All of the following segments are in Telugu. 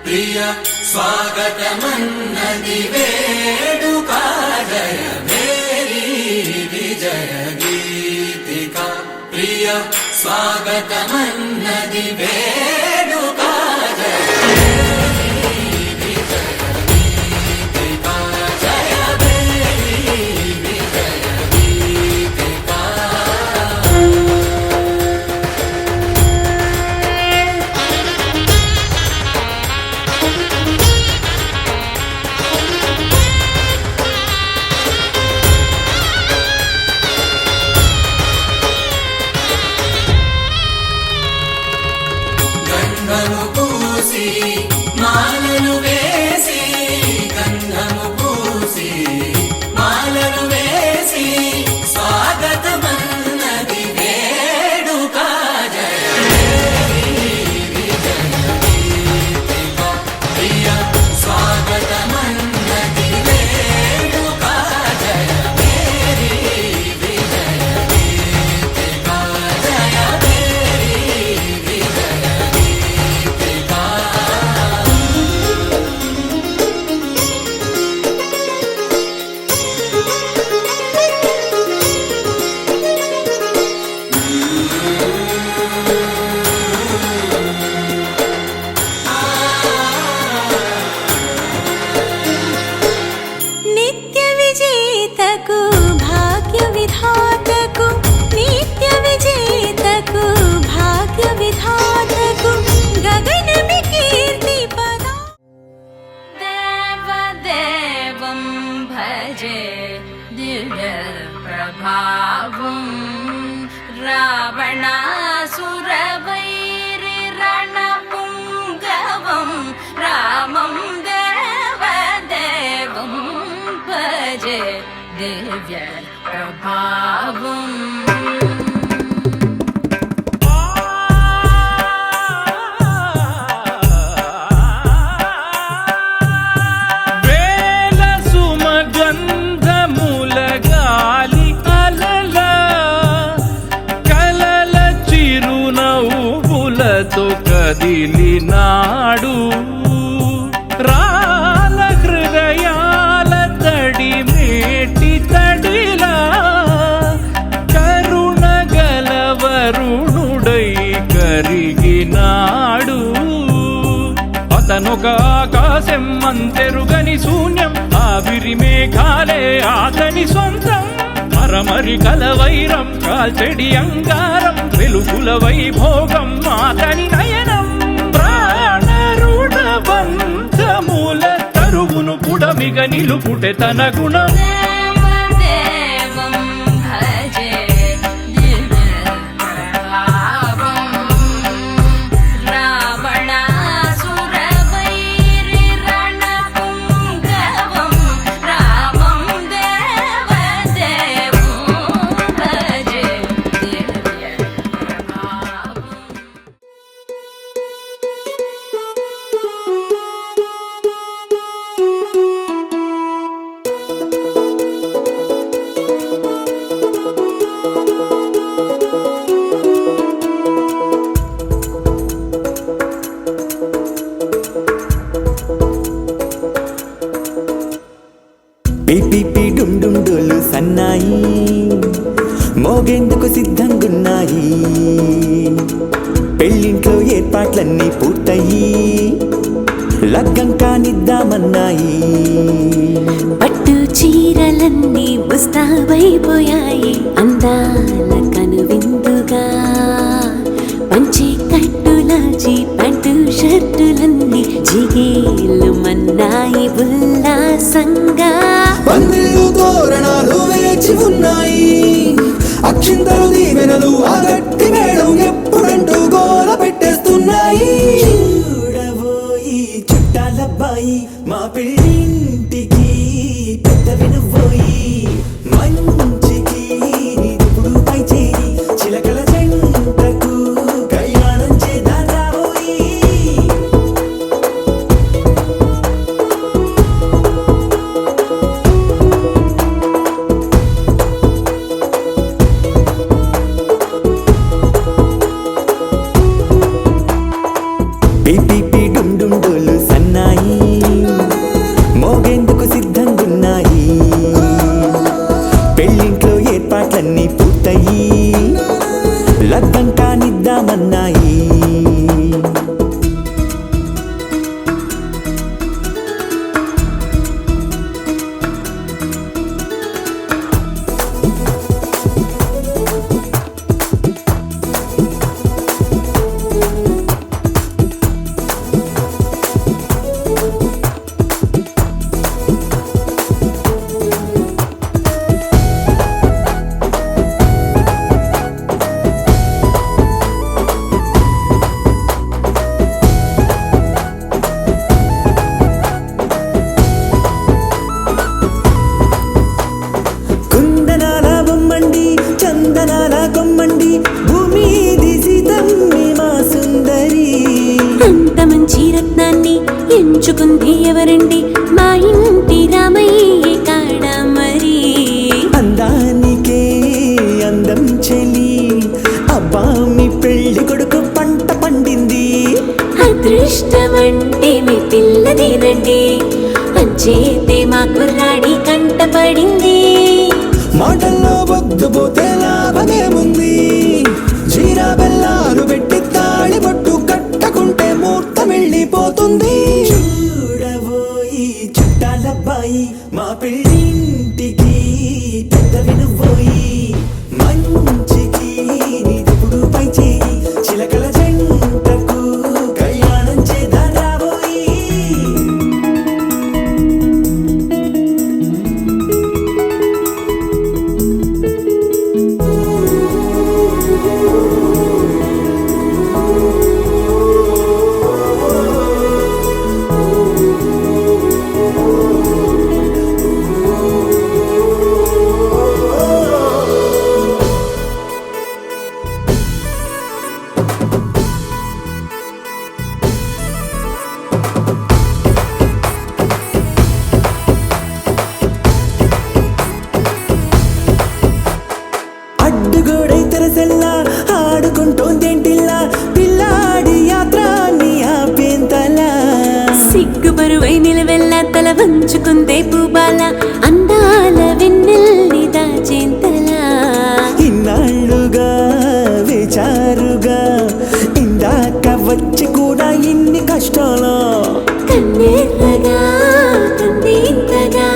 प्रिय स्वागतमन्नदि वेडुका जय मेरी विजय गीतिका प्रिय स्वागतमन्नदि वेडुका जय మాలలు వేసి గంధము పూసి మాలలు వేసి స్వాగతమన్నది వేడుక జయ విజయ గీతిక ప్రియ స్వాగతమన్నది వేడుక జయ మేరీ విజయ గీతిక జయ మేరీ విజయ గీతిక प्रभावं रावणासुरवैरि रणपुङ्गवं रामं देवदेवं भजे दिव्य प्रभावम् కదిలినాడు రాల హృదయాల తడి మేటి తడిలా కరుణ గలవరుణుడై కరిగినాడు అతనొక ఆకాశం అంతెరుగని శూన్యం ఆవిరి మేఘాలే అతని సొంతం మరమరి కలవైరం కాల్చెడి అంగారం వెలుగుల వైభోగం అతని నయనం ప్రాణరుణ బంధముల తరువును పుడమిగ నిలుపుటె తన గుణం పిపి డుమ్ డుమ్ డోలు సన్నాయి మోగేందుకు సిద్ధంగున్నాయి పెళ్ళింట్లో ఏర్పాట్లన్నీ పూర్తయి లగ్గం కానిద్దామన్నాయి పట్టు చీరలన్నీ ముస్తాబైపోయాయి అందాల కనువిందుగా పంచి కట్టులాచి ప్యాంటు షర్టులన్నీ జిగేలు మన్నాయి ఉల్లాసంగా పందిళ్ళు తోరణాలు వేచి ఉన్నాయి అక్షింతలు దీవెనలు ఆ గట్టి మేడం ఎప్పుడంటూ గోల పెట్టేస్తున్నాయి చూడబోయి చుట్టాలబ్బాయి మా పెళ్ళింటికి పెద్ద వినుబోయి మంచికి ఇప్పుడు పై చేయి చిలకల జంటకు కళ్యాణం చేద్దాం రాబోయి పిపిపి డుమ్ డుమ్ డోలు సన్నాయి మోగేందుకు సిద్ధంగున్నాయి పెళ్ళింట్లో ఏర్పాట్లన్నీ పూర్తయి లగ్గం కానిద్దామన్నాయి కుందనాల బొమ్మండి చందనాల కొమ్మండి భూమి దిశితమ్మి మా సుందరి అంత మంచి రత్నాన్ని ఎంచుకుంది ఎవరండి మా ఇంటి రామయ్య కాడ మరి అందానికే అందం చెలి అబ్బా మీ పెళ్లి కొడుకు పంట పండింది అదృష్టమంటే మీ పిల్లదేనండి అంచేతే మా కుర్రాడి కంటపడింది మాటల్లో బొద్దుపోతే లాభమేముంది జీరా బెల్లాలు పెట్టి తాళి బొట్టు కట్టకుంటే ముహూర్తం వెళ్ళిపోతుంది చూడబోయి చుట్టాలబ్బాయి మా పెళ్ళింటికి పెద్ద వినుబోయి మంచికి ఇప్పుడు పై చేయి చిలకల జంటకు కళ్యాణం చేద్దాం రాబోయి అడ్డుగోడై తెరసెల్లా ఆడుకుంటోందేంటిల్లా పిల్లాడి యాత్రాన్ని ఆపేంతలా సిగ్గు బరువై నిలవెల్లా తల వంచుకుందే పూబాల అందాల వెన్నెల్లి దాచేంతలా ఇన్నాళ్ళుగా వేచారుగా ఇందాక వచ్చి కూడా ఇన్ని కష్టాలా కన్నెర్రగా కందింతగా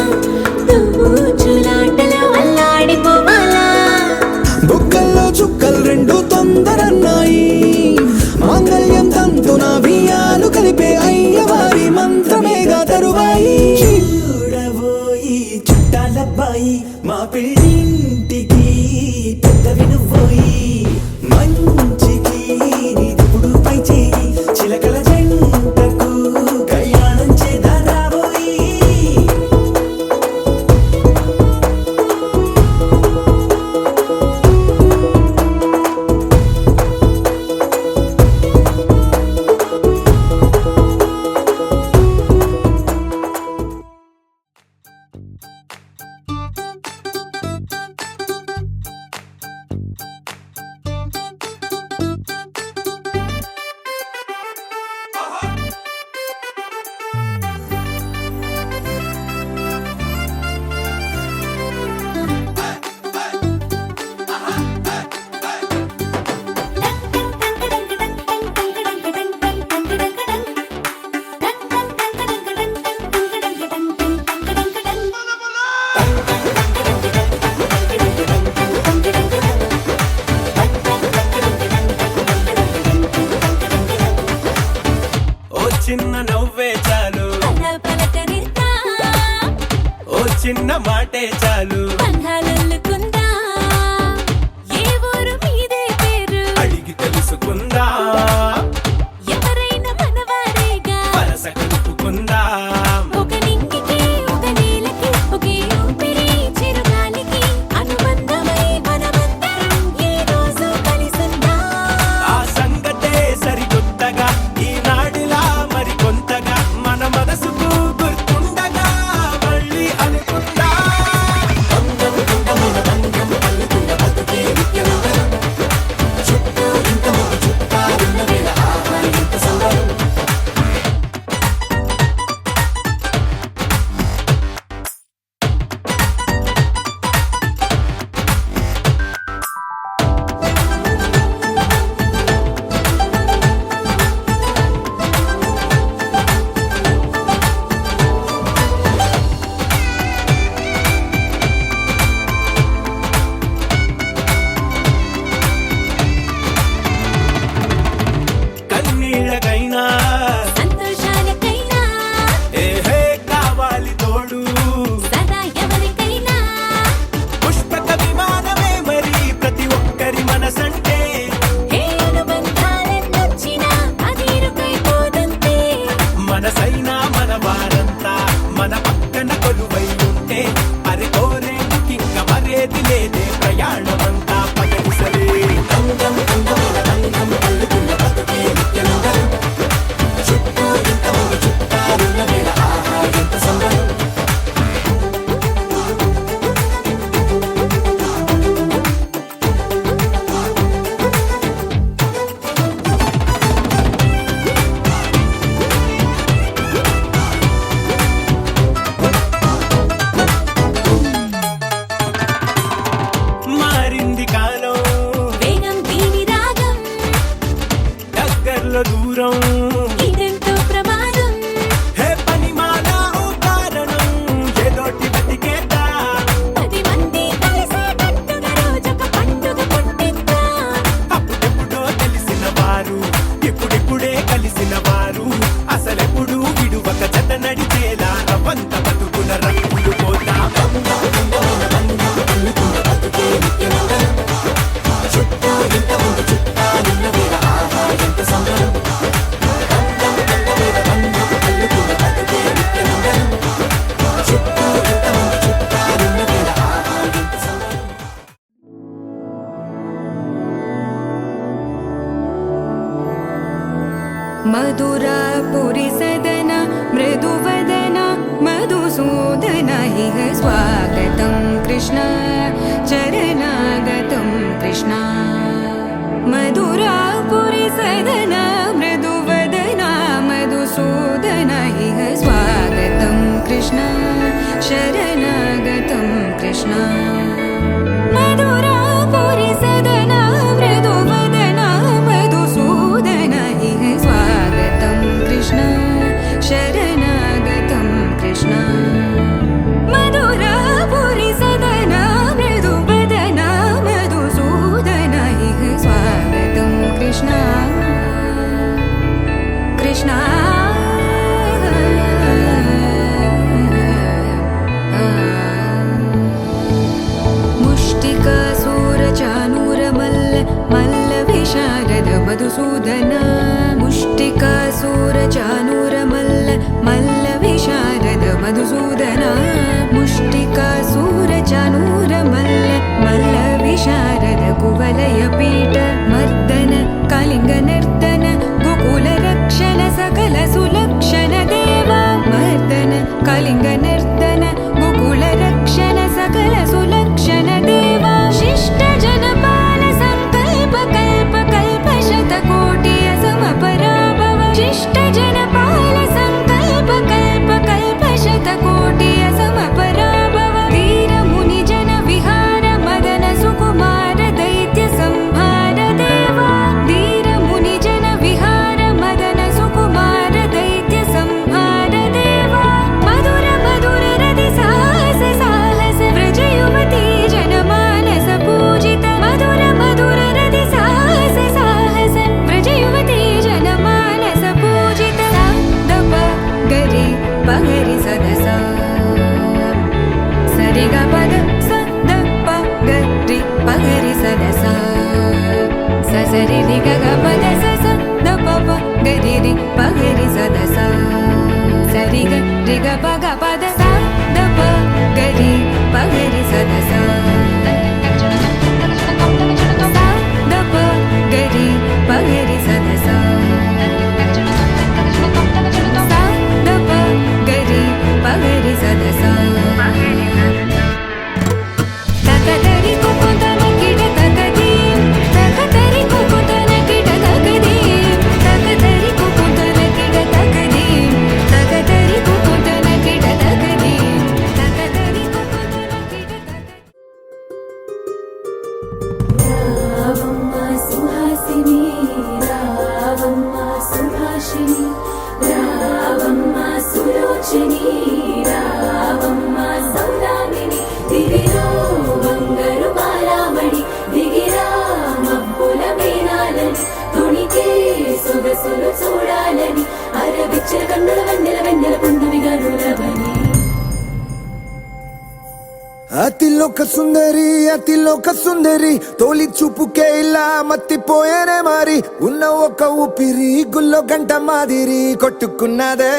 దుమ్ముచులాటలో అల్లాడిపోవాలా బుగ్గల్లో చుక్కలు రెండు తొందరన్నాయి మాంగళ్యం తంతున బియ్యాలు కలిపే అయ్యవారి మంత్రమేగా తరువాయి చూడబోయి చుట్టాలబ్బాయి మా పెళ్ళింటికి పెద్ద వినుబోయి మంచికి ఇప్పుడు పై చేయి చిలకల జంటకు కళ్యాణం చేద్దాం రాబోయి చిన్న మాటే చాలు బంధాలల్లుకుందా ఏ ఊరు మీదే పేరు అడిగి తెలుసుకుందా ఎవరైనా మనవారేగా వరస కలుపుకుందా ఒక నింగికి ఒక నేలకి ఒకే ఊపిరి చిరుగాలికి అనుబంధమై మనమందరం ఈ రోజు కలిసుందా ఆ సంగతే సరికొత్తగా ఈనాడిలా మరి కొంతగా మన మనసుకు గుర్తుండగా మళ్ళీ అనుకుందా కన్నీళ్ళకైనా సంతోషాలకైనా ఏహే కావాలి తోడు సదా ఎవరికైనా పుష్పక విమానమే మరి ప్రతి ఒక్కరి మనసంటే ఏ అనుబంధాలెన్నొచ్చినా అది ఇరుకైపోదంతే మనసైనా మన వారంతా మన పక్కన కొలువై ఉంటే అరే కోరేందుకింక మరేది లేదే ప్రయాణమంతా పగడిసలే మారింది కాలం వేగం దీని రాగం దగ్గరలో దూరం ఇదెంతో ప్రమాదం హే పని మాలా ఓ కారణం ఏదోటి బతికేదా 10 మంది కలిసేటట్టుగా రోజొక పండుగ పుట్టిద్దా అప్పుడెప్పుడో తెలిసిన వారు ఇప్పుడిప్పుడే కలిసిన వారు అసలెప్పుడు విడువక జత నడిచేలా రవంత బతుకుల రంగులు పోతా मधुरापुरी सदन मृदुवदन मधुसूदन इह स्वागतं कृष्ण चरणागतं कृष्ण मधुरापुरी सदन मृदुवदन मधुसूदन इह स्वागतं कृष्ण शरणागतं कृष्ण मधुरापुरी सदन मृदुवदन मधुसूदन इह स्वागतं कृष्ण చిరకన్నుల వెన్నెల వెన్నెల పున్నమిగా నులవని అతిలోక సుందరి తోలి చూపుకే ఇలా మత్తిపోయేనే మారి ఉన్న ఒక ఊపిరి గుల్లో గంట మాదిరి కొట్టుకున్నదే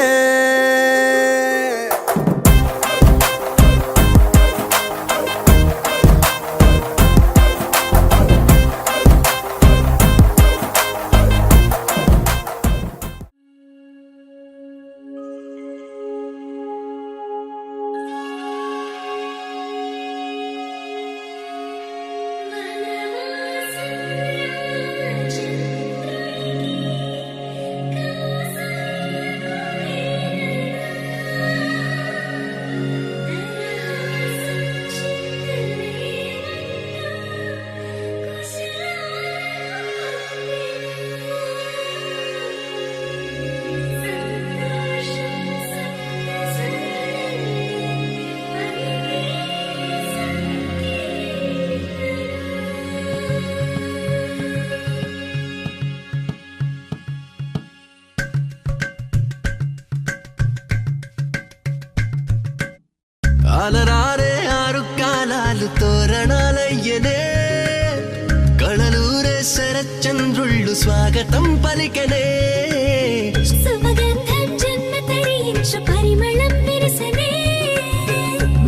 అలరారే ఆరు కాలాలు తోరణాలయ్యనే కళలూరే శరచంద్రుళ్ళు స్వాగతం పలికనే సుమగంధం జన్మ తరించు పరిమళం విరసనే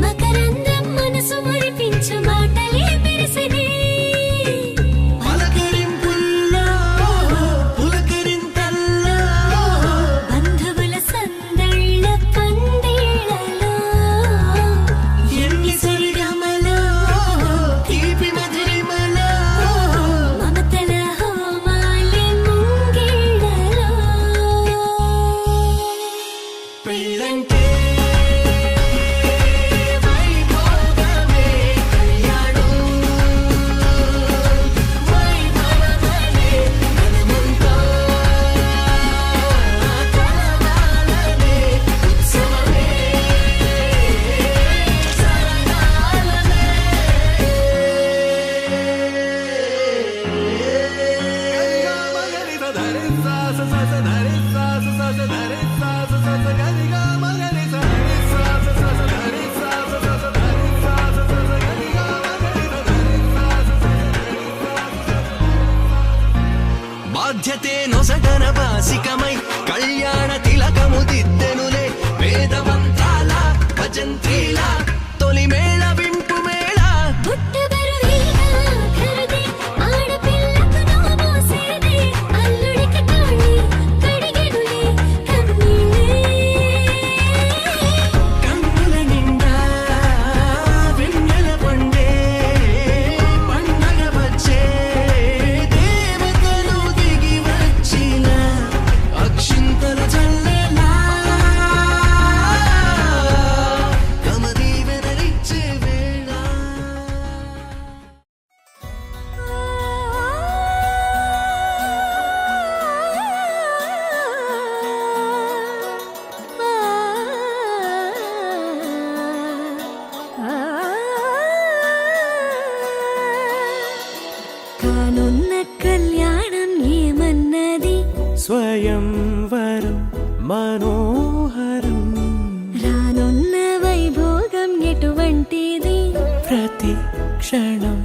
మకరందం మనసు మురిపించు మాటలే విరసనే పలకరింపుల్లో పులకరింతల్లో బంధువుల సందళ్ళ పందిళ్ళలో ఎన్ని సరిగమలో తీపి మధురిమలో మమతల హోమాలే ముంగిళ్ళలో పెళ్ళంటే వైభోగమే కళ్యాణం వైభవమనే మనమంతా కలవాలనే ఉత్సవమే సరదాలనే బాధ్యతే నొసటన బాసికమై కళ్యాణ తిలకము దిద్దెనులే వేదమంత్రాల భజంత్రీల తొలి మేళ వింపు మేళ పుట్టబరువేగా కరుదే ఆడపిల్లకు నోమోసేదే అల్లుడికి తాళి కడిగెనులే కన్నీళ్ళే కన్నుల నిండా వెన్నెల పండే పండగ వచ్చే దేవతలు దిగి వచ్చిన అక్షింతల చల్లెలా తమ దీవెనలిచ్చే వేళ కానున్న కళ్యాణం ఏమన్నది స్వయంవరం మనోహరం రానున్న వైభోగం ఎటువంటిది ప్రతి క్షణం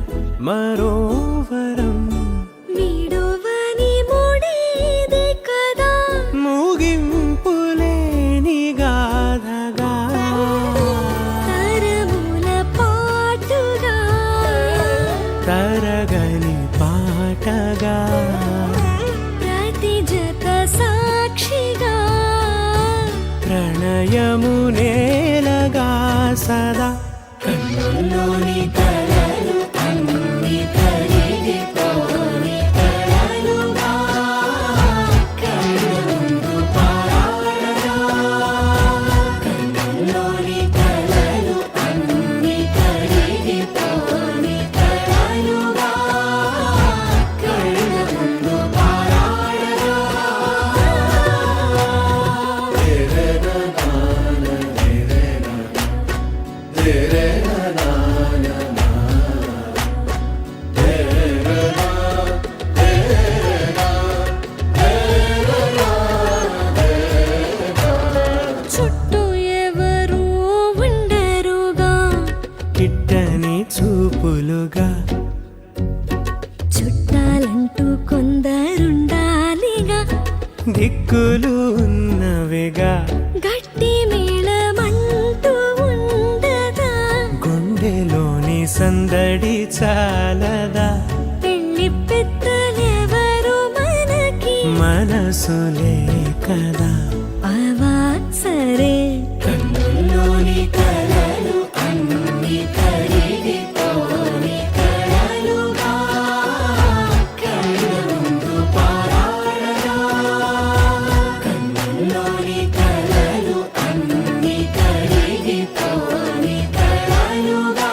మరోవరం వీడువని మూడేది కదా ముగింపులేని గాథగా తరముల పాటుగా తరగని పాటగా ప్రతి జత సాక్షిగా ప్రణయము నేలగా సదా కన్నుల్లోని కలలు అన్ని కరిగిపోని కలలుగా కళ్ళ ముందు పారాడగా కన్నుల్లోని కలలు అన్ని కరిగిపోని కలలుగా కళ్ళ ముందు పారాడగా గిట్టని చూపులుగా చుట్టాలంటూ కొందరుండాలిగా దిక్కులు ఉన్నవిగా గట్టి మేళమంటూ ఉండగా గుండెలోని సందడి చాలదా పెళ్లి పెద్దలెవరు మనకి మనసులే కదా అవా సరే కన్నుల్లోని కలలు అన్ని కరిగిపోని కలలుగా కళ్ళ ముందు పారాడగా కన్నుల్లోని కలలు అన్ని కరిగిపోని కలలుగా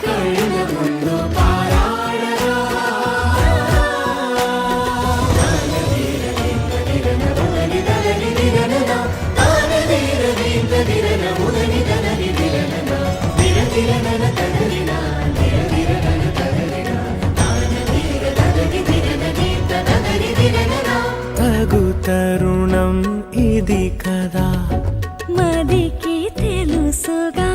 కళ్ళ ముందు పారాడగా తగు తరుణం ఇది కదా మదికి తెలుసుగా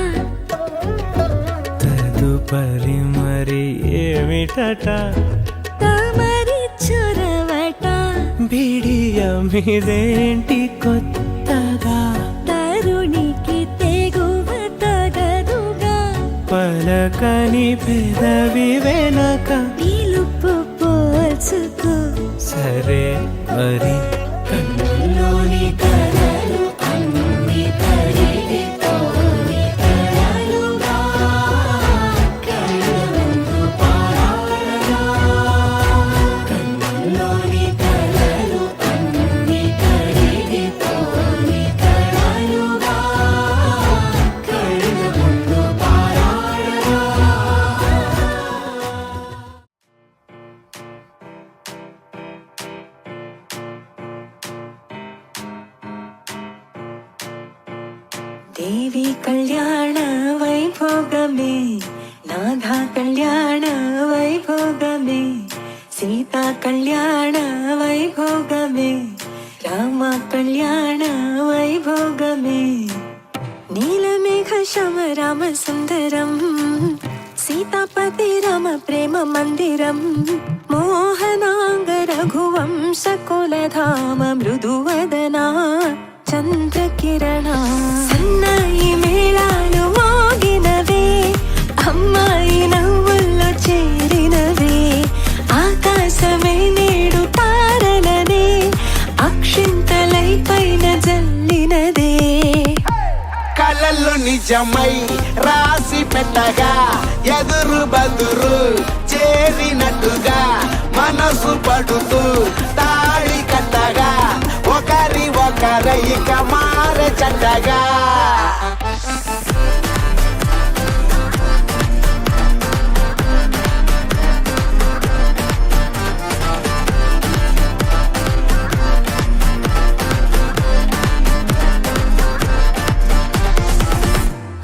తదుపరి మరి ఏమిటట తమరి చొరవట బిడియమిదేంటి కొత్తగా తరుణికి తెగువ తగదుగా పలకని పెదవి వెనక పిలుపు పోల్చుకో సరే మరి కన్నుల్లోని కలలు అన్ని కరిగిపోని కలలుగా కళ్ళ ముందు పారాడగా కన్నుల్లోని కలలు అన్ని కరిగిపోని కలలుగా కళ్ళ ముందు పారాడగా దేవి కళ్యాణ వైభోగమే నాథ కళ్యాణ వైభోగమే సీతా కళ్యాణ వైభోగమే రామ కళ్యాణ వైభోగమే నీలమేఘ శమ రామ సుందరం సీతాపతి రామ ప్రేమ మందిరం మోహనాంగ రఘువంశ కులధామ మృదువదనా చంద్రకిరణ సన్నాయి మేళాలు మోగినవే అమ్మాయి నవ్వుల్లో చేరినవే ఆకాశమే నేడు తారలనే అక్షింతలై పైన జల్లినదే కలలు నిజమై రాసి పెట్టగా ఎదురు బదురు చేరినట్టుగా మనసు పడుతూ తాళి కట్టగా ఒకరి ఒకరైక మార చట్టగా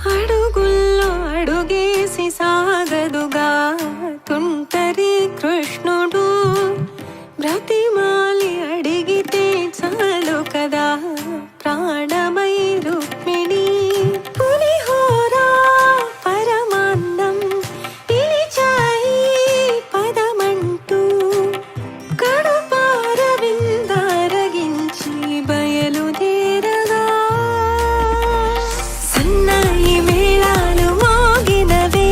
అడుగుల్లో అడుగేసి సాగదుగా తుంటరి కృష్ణుడు బ్రతిమాలి అడిగితే చాలు కదా ప్రాణమై రుక్మిణి పులిహోరా పరమాన్నం పిలిచాయి పదమంటూ కడుపార విందారగించి బయలుదేరగా సన్నాయి మేళాలు మోగినవే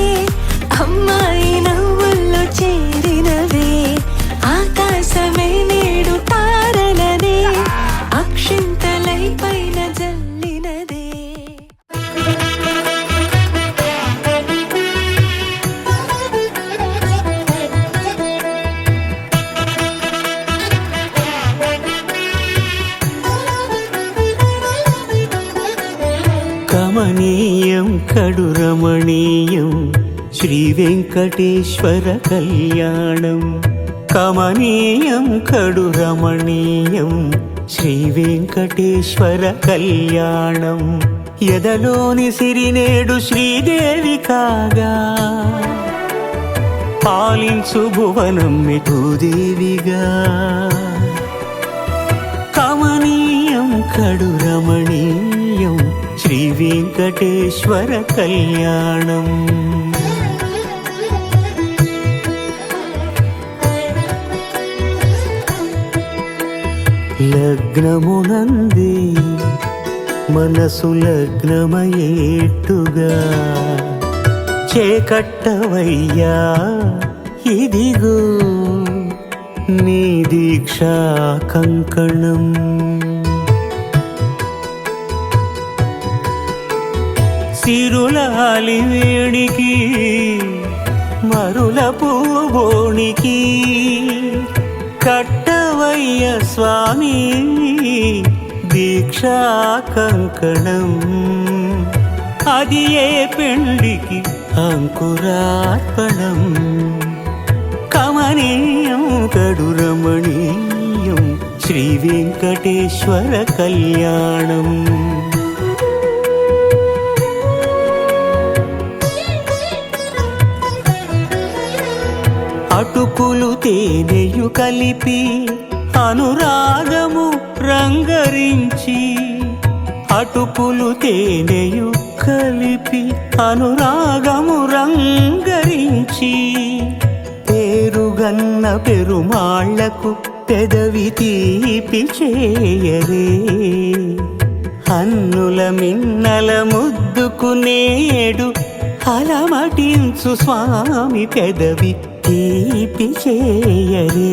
అమ్మాయి నవ్వుల్లో చేరినవే ఆకాశమే నేడు తారలనే అక్షింతలై పైన జల్లినదే కమనీయం కడు రమణీయం శ్రీ వెంకటేశ్వర కళ్యాణం కమనీయం కడు రమణీయం శ్రీ వెంకటేశ్వర కళ్యాణం ఎదలోని సిరినేడు శ్రీదేవి కాగా పాలించు భువనం భూదేవిగా కమనీయం కడు రమణీయం శ్రీ శ్రీ వెంకటేశ్వర కళ్యాణం. లగ్నమునంది మనసు లగ్నమయేట్టుగా చేకట్టవయ్యా ఇదిగో నీ దీక్షా కంకణం. సిరులాలి వేడికి మరుల పూబోనికి కట్టవయ్య స్వామి దీక్షా కంకణం. అది ఏ పెండికి అంకురార్పణం. కమనీయం కడు రమణీయం శ్రీ వెంకటేశ్వర కళ్యాణం. అటుకులు తేనెయు కలిపి అనురాగము రంగరించి, అటుకులు తేనెయు కలిపి అనురాగము రంగరించి, పేరుగన్న పెరుమాళ్లకు పెదవి తీపి చేయరే. అన్నుల మిన్నల ముద్దుకు నేడు అలమటించు స్వామి పెదవి తీపి చేయరే.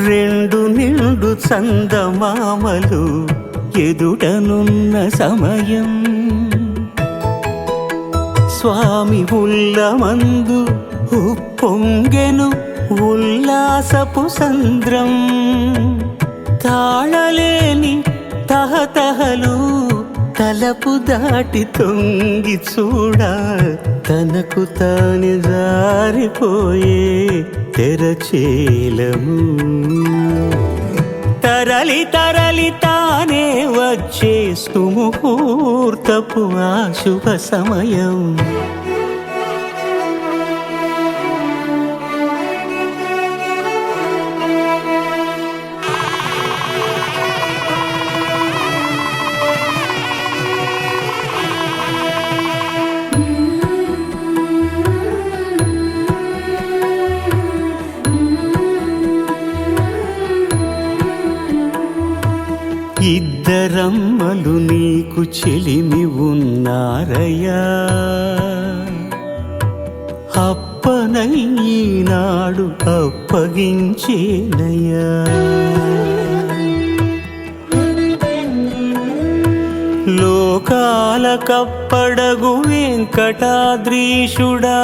రెండు నిండు చందమామలు ఎదుటనున్న సమయం, స్వామి ఉల్లమందు ఉప్పొంగెను ఉల్లాసపు సంద్రం. తాళలేని తహతహలు తలపు దాటి తొంగి చూడ, తనకు తాను జారిపోయే తెరచేలము. తరలి తరలి తానే వచ్చే సుముహూర్తపు ఆ శుభ సమయం. ఇద్దరమ్మలు నీకు చెలిమి ఉన్నారయ్యా, అప్పనయ్యనాడు అప్పగించేనయ్యా. లోకాల కప్పడగు వెంకటాద్రీషుడా,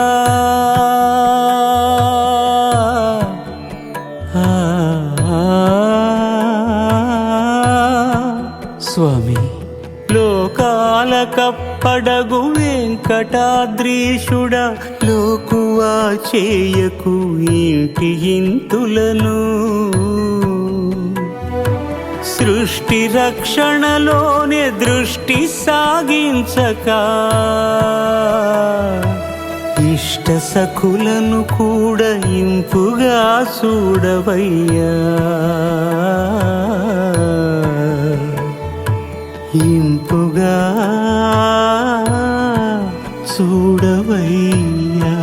స్వామి లోకాల కప్పడగు వెంకటాద్రీషుడా, లోకువా చేయకు ఇంటి ఇంతులను. సృష్టి రక్షణలోనే దృష్టి సాగించక, ఇష్ట సఖులను కూడా ఇంపుగా చూడవయ్యా, ఇంపుగా చూడవయ్యా.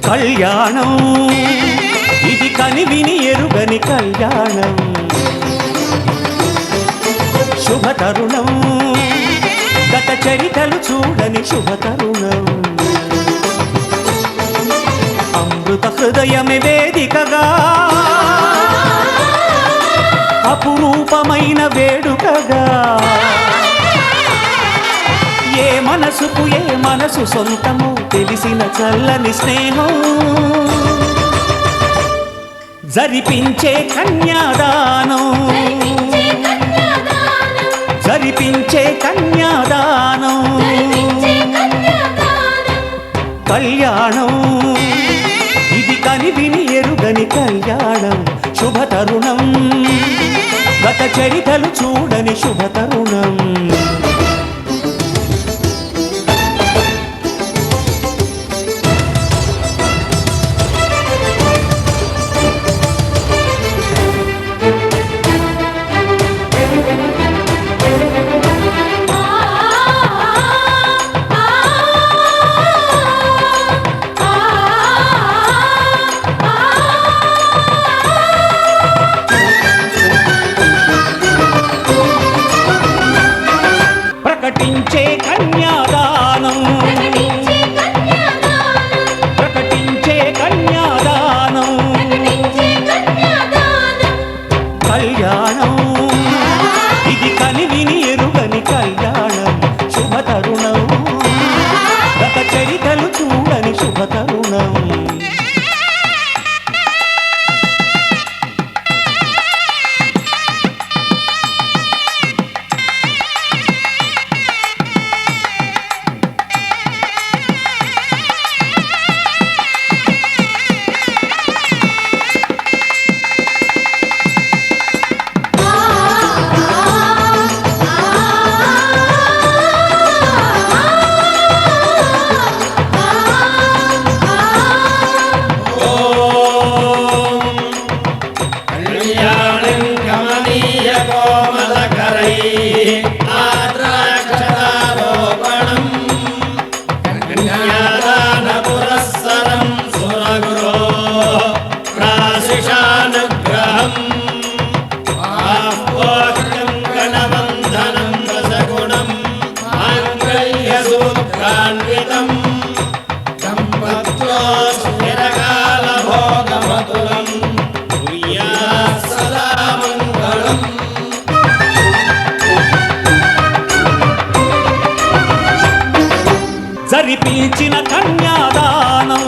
కళ్యాణం ఇది కనివిని ఎరుగని కళ్యాణం, శుభతరుణం గత చరితలు చూడని శుభతరుణం. అమృత హృదయమే వేదికగా, అపురూపమైన వేడుకగా, మనసుకు ఏ మనసు సొంతము తెలిసిన చల్లని స్నేహం జరిపించే కన్యాదానం జరిపించే కన్యాదానం కళ్యాణం ఇది కనివిని ఎరుగని కళ్యాణం శుభతరుణం గత చరితలు చూడని శుభతరుణం ప్రకటించే కన్యాదానం ప్రకటించే కన్యాదానం కళ్యాణం ఇది కనివిని ఎరుగని కళ్యాణం శుభతరుణం గత చరితలు చూడని శుభతరుణం జరిపించిన కన్యాదానం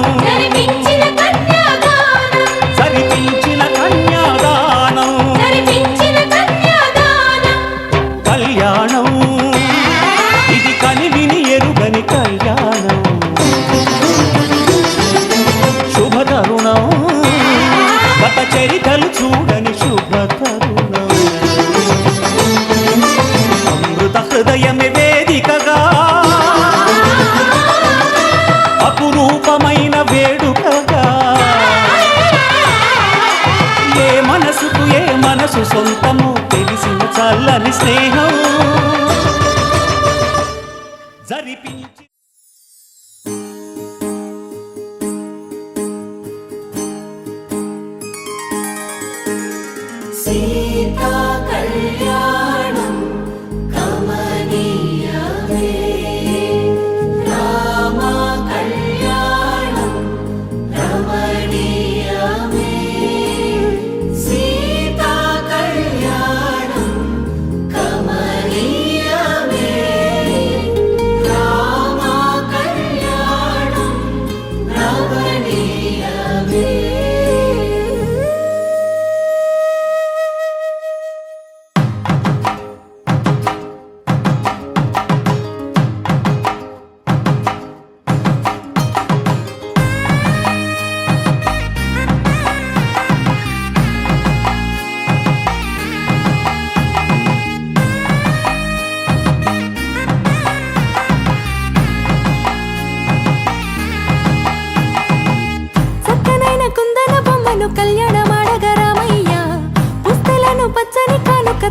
జరిపించిన కన్యాదానం కళ్యాణం ఇది కనివిని ఎరుగని కళ్యాణం శుభతరుణం గత చరితలు చూడని శుభతరుణం అమృత హృదయమే వేదికగా అపురూపమైన వేడుకగా ఏ మనసుకు ఏ మనసు సొంతము తెలిసిన చల్లని స్నేహం జరిపించి సీతా కళ్యాణం కమనీయమే రామ కళ్యాణం రమణీయమే సీతా కళ్యాణం కమనీయమే రామ కళ్యాణం రమణీయమే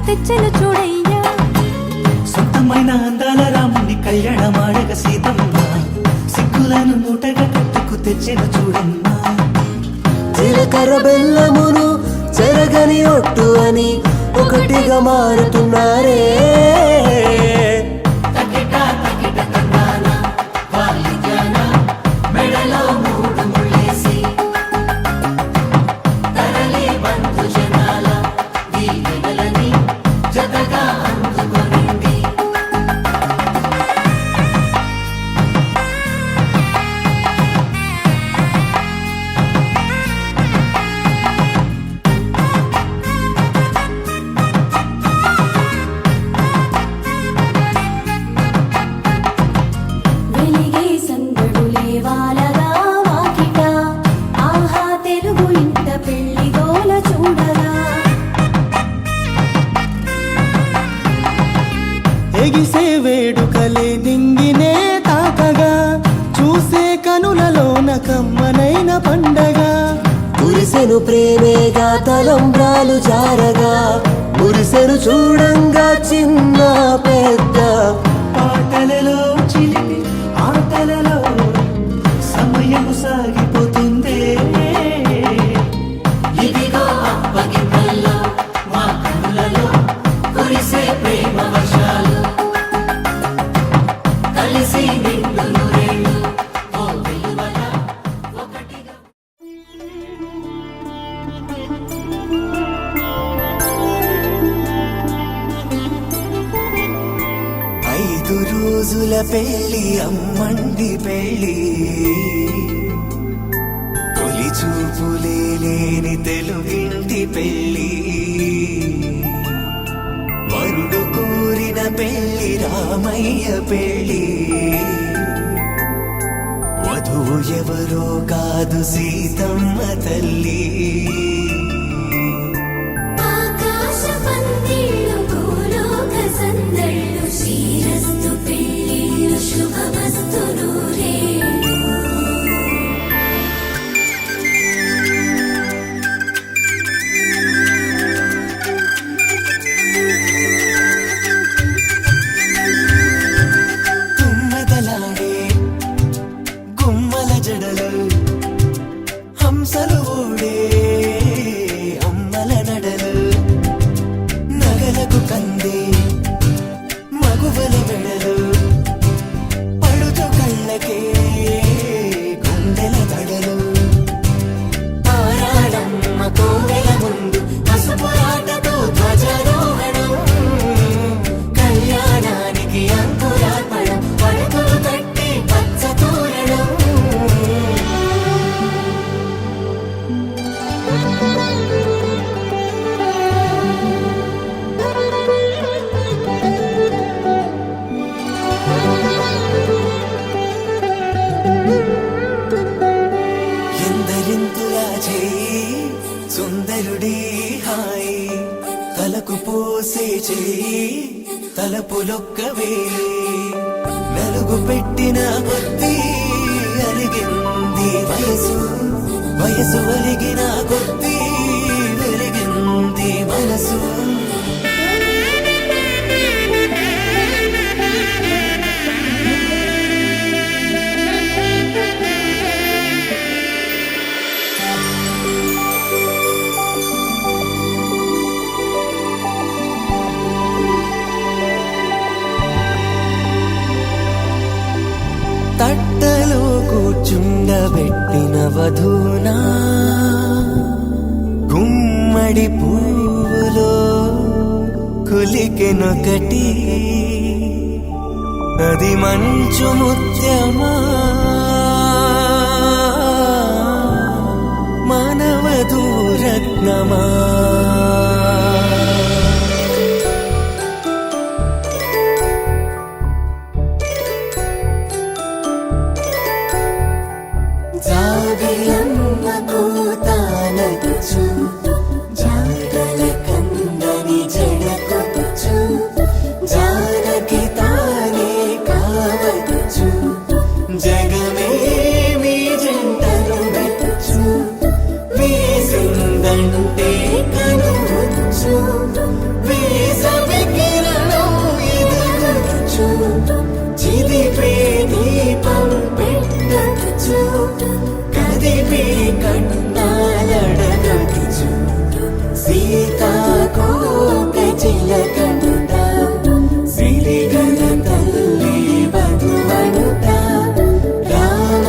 తెచ్చెను చూడయ్యా సొంతమైన అందాల రాముని కళ్యాణమాడగ సీతమ్మ సిగ్గులను మూటగా కట్టుకు తెచ్చెను చూడమ్మా జీలకర్ర బెల్లమును చెరగని ఒట్టు అని ఒకటిగా మారుతున్నారే దేవాలగా వాకిట ఆహా తెలుగు ఇంట పెళ్లి గోల చూడగా ఎగిసే వేడుకలే నింగినే తాకగా చూసే కనులలోన కమ్మనైన పండగ కురిసెను ప్రేమేగా తలంబ్రాలు జారగా మురిసెను చూడంగా చిన్న పెద్ద పాటలలో చిలిపి ఆటలలో సమయము సాగిపోతుందే ఇదిగో అప్పగింతల్లో మా కనులలో కురిసే ప్రేమ వర్షాలు కలిసి నిండు నూరేళ్ళు ఓ విలువల ఒకటిగా. ఐదు రోజుల పెళ్లి అమ్మండి పెళ్లి తొలి చూపులే లేని తెలుగింటి పెళ్లి వరుడు కోరిన పెళ్లి రామయ్య పెళ్లి వధువు ఎవరో కాదు సీతమ్మ తల్లి ఆకాశ పందిళ్ళు భూలోక సందళ్ళు శ్రీరస్తు పెళ్ళిళ్ళు శుభమస్తు నూరేళ్ళు తుమ్మెదలాడే గుమ్మల జడలు హంసలు ఊడే అమ్మల నడలు నగలకు కందే మగువల మెడలు పడుచు కళ్ళకే గుండెల తడలు ఆరాడమ్మ కోవెల ముందు పసుపురాటతో ధ్వజారోహణం కళ్యాణానికి అంకురార్పణం పడకలు కట్టి పచ్చ తోరణం ఎందరింతులా చేయి సుందరుడి హాయి తలకు పోసే చేయి తలపులొక్కవే నలుగు పెట్టిన కొద్దీ అలిగింది వయసు వయసు ఒలిగిన కొద్దీ వెలిగింది మనసు తట్టలో కూర్చుండబెట్టిన వధూనా గుమ్మడి పువ్వులో కులికెనొకటి అది మంచు ముత్యమా మానవధూరత్నమా జాబిలమ్మ కూతానగుచు జాగల కందని జడకొట్టుచు జానకి తానే కావదుచు జగమే మీ జంటను పెట్టుచు వీసిందంటే కనువచ్చు వీసవి కిరణం ఎదుగుచు చిదిపే దీపం పెట్టచ్చు కదిపే కన్నాలడగచ్చు సీతాకోక చిలకనుట సిరిగల తల్లి వధువనుట రామ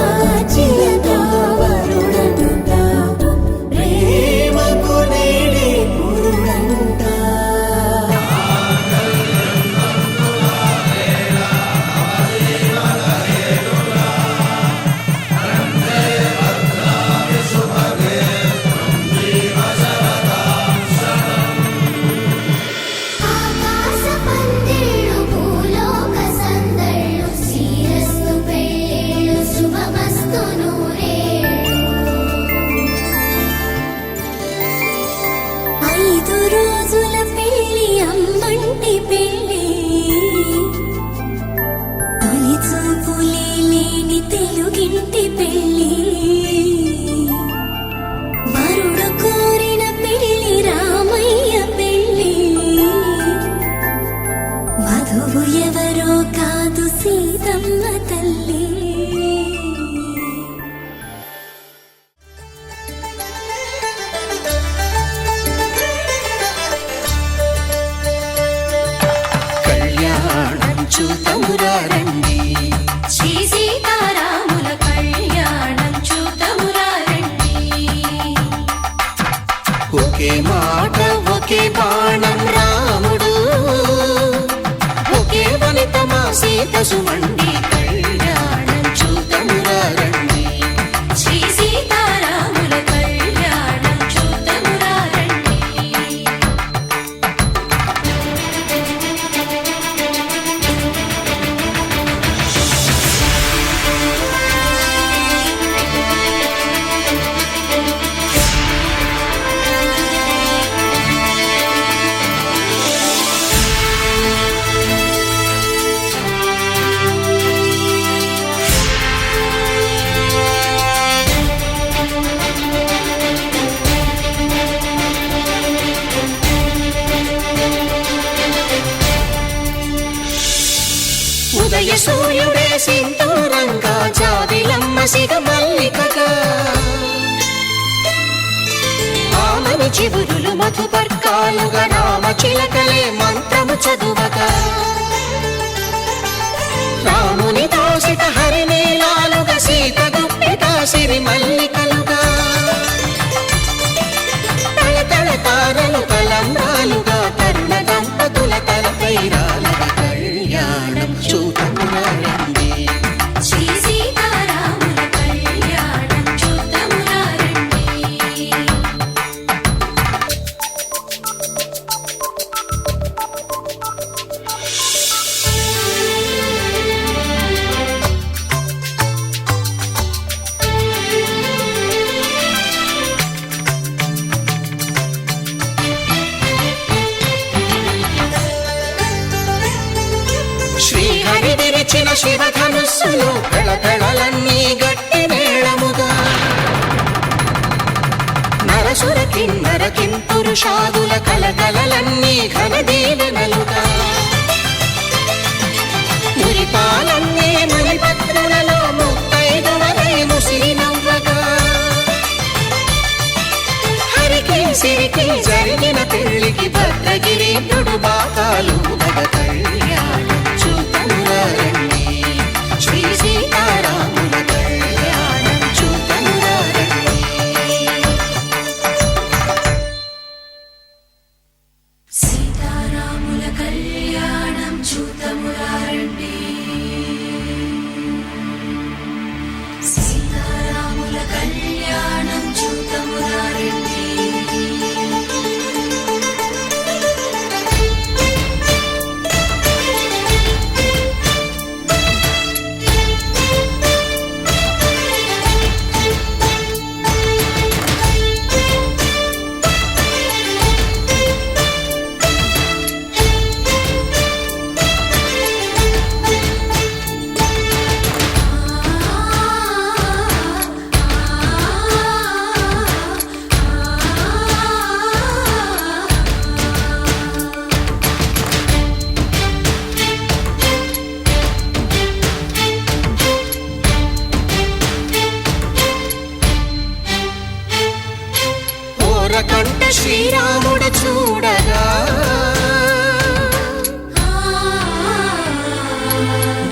చిలక వరుడనుట ప్రేమకు నేడే పురుడంట తసుమండి కళ్యాణం చూతమురా రండి. శ్రీ సీతారాముల కళ్యాణం చూతమురా రండి. ఉదయ సూర్యుడే సింధూరంగా జాబిలమ్మ సిగ మల్లికగా ఆమని చివురులు మధుపర్కాలుగా రామ చిలకలే మంత్రము చదువగా రాముని దోసిట హరినీలాలుగా సీత గుప్పిట సిరి మల్లికలుగా తళతళ తారలు తలంబ్రాలుగా తరుణ దంపతుల తలపై రాలగా కళ్యాణం చూతమురా రండి. శ్రీ సీతారాముల కళ్యాణం చూతమురా రండి. శ్రీహరి విరిచిన శివధనుస్సులు పెళపెళలన్నీ గట్టి మేళముగా నరసుర కిన్నర కింపురుషాదుల కలకలలన్నీ ఘన దీవెనలుగా మురిపాలన్నీ మణిపత్రులలో ముత్తైదువలై ముసిరి నవ్వగా హరికి సిరికి జరిగిన పెళ్లికి భద్రగిరీంద్రుడు బాకాలు మగ కళ్యాణం చూతమురా రండి. శ్రీ సీతారాముల కళ్యాణం చూతమురా రండి. సీతారాముల కళ్యాణం చూతమురా రండి. సీతారాముల కళ్యాణం చూతమురా రండి. ఓరకంట శ్రీరాముడు చూడగా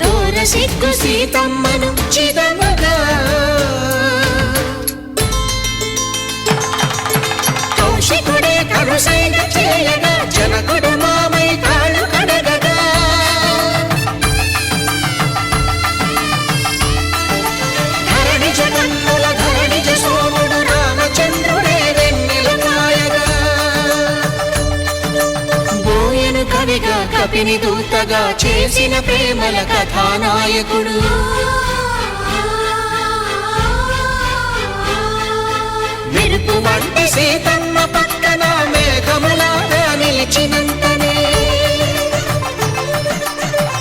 దూర సిగ్గు సీతమ్మను చిదమగా కౌశికుడే కరుసైన చేయగా జనకుడు మామై కాళ్ళు కడగగా ధరణి జగన్నుల ధరణిజ సోముడు రామచంద్రుడే వెన్నెల కాయగా బోయను కవిగా కపిని దూతగా చేసిన ప్రేమల కథానాయకుడు మెరుపు వంటి సీతమ్మ పక్కన మేఘములాగా నిలిచినంతనే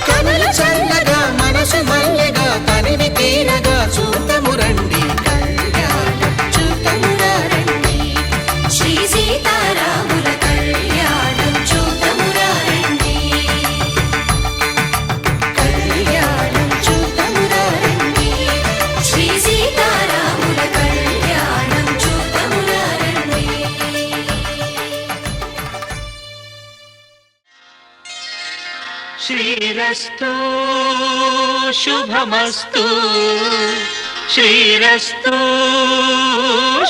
కనుల చల్లగా మనసు మల్లెగా తనివి తీరగా చూతము రండి కళ్యాణం చూతమురా రండి. శ్రీ సీతారాముల కళ్యాణం చూతమురా రండి. కళ్యాణం చూతమురా రండి. శ్రీ సీతారాముల కళ్యాణం చూతమురా రండి. శ్రీరస్తు శుభమస్తు శ్రీరస్తు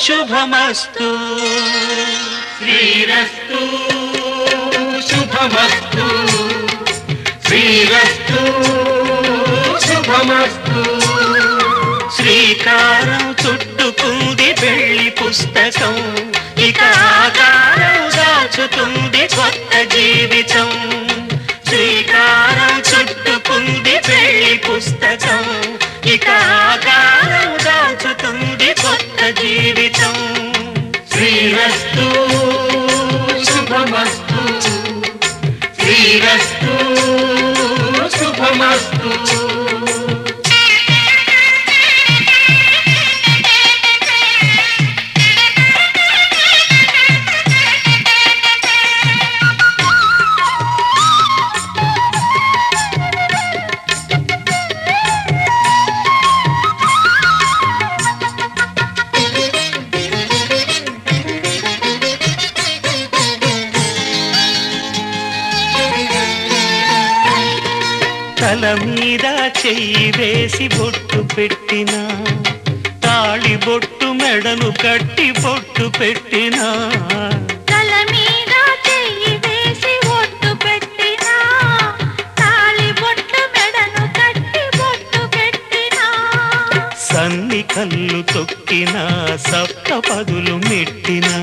శుభమస్తు శ్రీరస్తు శుభమస్తు శ్రీరస్తు శుభమస్తు. శ్రీకారం చుట్టుకుంది పెళ్లి పుస్తకం, ఇక ఆకారం దాచుతుంది కొత్త జీవితం. శ్రీకారం చుట్టుకుంది పెళ్లి పుస్తకం, ఇక ఆకారం దాచుతుంది కొత్త జీవితం. శ్రీరస్తు శుభమస్తు, శ్రీరస్తు శుభమస్తు. తల మీద చెయ్యి వేసి బొట్టు పెట్టినా, తాళి బొట్టు మెడను కట్టి బొట్టు పెట్టినా. తల మీద చెయ్యి వేసి బొట్టు పెట్టినా, తాళి బొట్టు మెడను కట్టి బొట్టు పెట్టినా. సన్ని కళ్ళు తొక్కినా, సప్త పదులు మెట్టినా.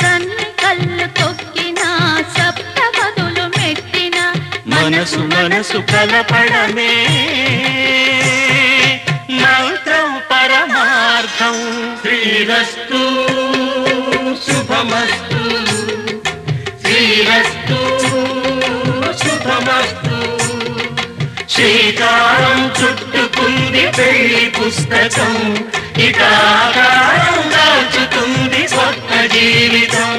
సన్ని కళ్ళు తొక్కినా, సప్త పదులు మెట్టినా. మనసు మనసు కలపడమే మంత్రం పరమార్థం. శ్రీరస్తు శుభమస్తు, శ్రీరస్తు శుభమస్తు. శ్రీకారం చుట్టుకుంది పెళ్లి పుస్తకం, ఇక ఆకారం దాచుతుంది కొత్త జీవితం.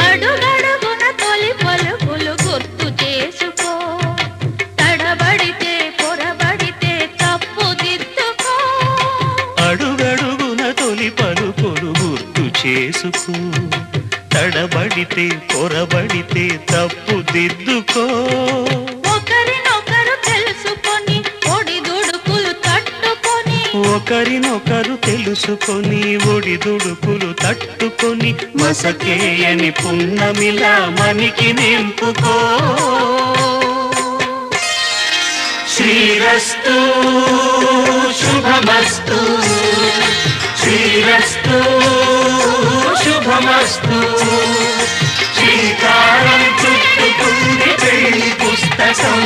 అడుగడుగున తొలి పలుకులు గుర్తు చేసుకో, తడబడితే పొరబడితే తప్పు దిద్దుకో. అడుగడుగున తొలి పలుకులు గుర్తు చేసుకో, తడబడితే పొరబడితే తప్పు దిద్దుకో. ఒకరినొకరు తెలుసుకొని ఒడిదుడుకులు తట్టుకొని, ఒకరినొకరు తెలుసుకొని ఒడిదుడుకులు తట్టుకొని, మసకేయని పున్నమిలా మనికి నింపుకో. శ్రీరస్తు శుభమస్తు, శ్రీరస్తు శుభమస్తు. శ్రీకారం చుట్టుకుంది పెళ్లి పుస్తకం,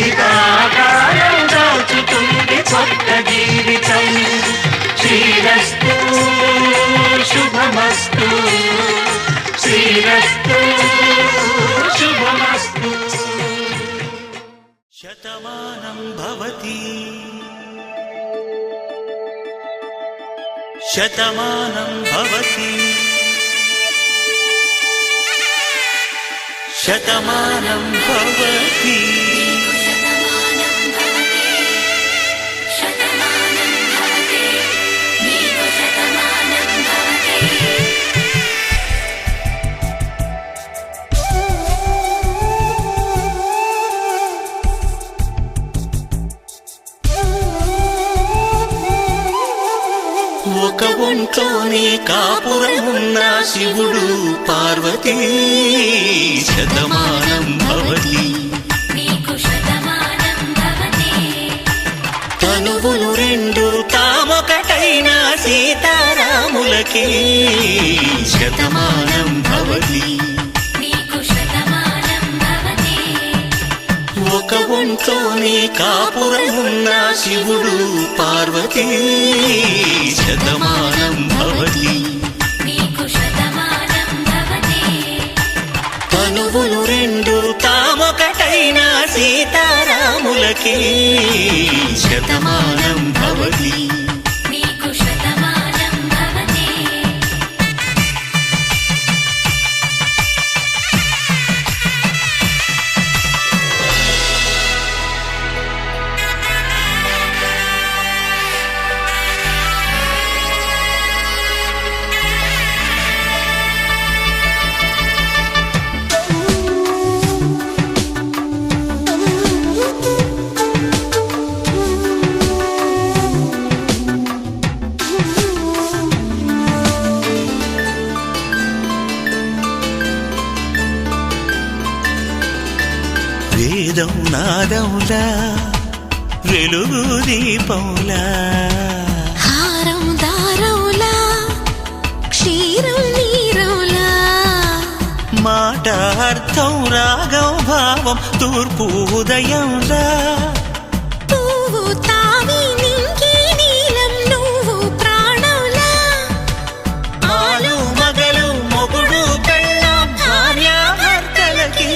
ఇక ఆకారం దాచుతుంది కొత్త జీవితం. శ్రీరస్తు శుభమస్తు, శ్రీరస్తు శుభమస్తు. శతమానం భవతి, శతమానం భవతి, శతమానం భవతి. ఒక ఒంట్లోనే కాపురమున్న శివుడు పార్వతీ, శతమానం భవతి. తనువులు రెండు తామొకటైన సీతారాములకి, శతమానం భవతి. ఒక ఒంట్లోనే కాపురమున్న శివుడు పార్వతీ, శతమానం భవతి. తనువులు రెండు తామొకటైన సీతారాములకి, శతమానం భవతి. వేదం నాదంలా వెలుగు దీపంలా హారం దారంలా క్షీరం నీరంలా మాట అర్థం రాగం భావం తూర్పు ఉదయంలా పువ్వు తావి నింగి నీలం నువ్వు ప్రాణంలా ఆలు మగలు మొగుడు పెళ్ళాం భార్యాభర్తలకి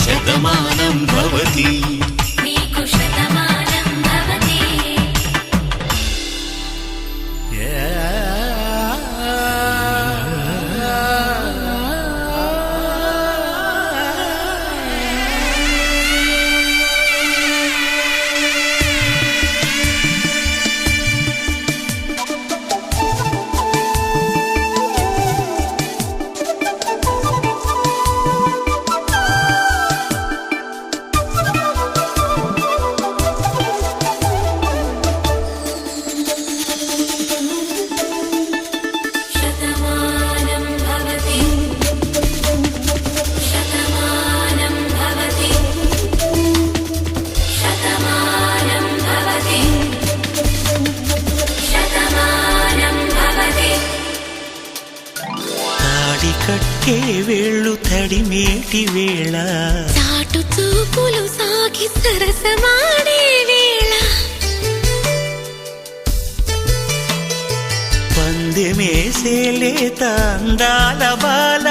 శతమానం భవతి నీకు శతమానం భవతి శతమానం భవతి శతమానం భవతి శతమానం భవతి శతమానం భవతి తాడి కట్టే వేళ్ళు తడిమేటి వేళ చాటు చూపులు సాగి సరసమాడే వేళ పందెమేసేలేత అందాల బాల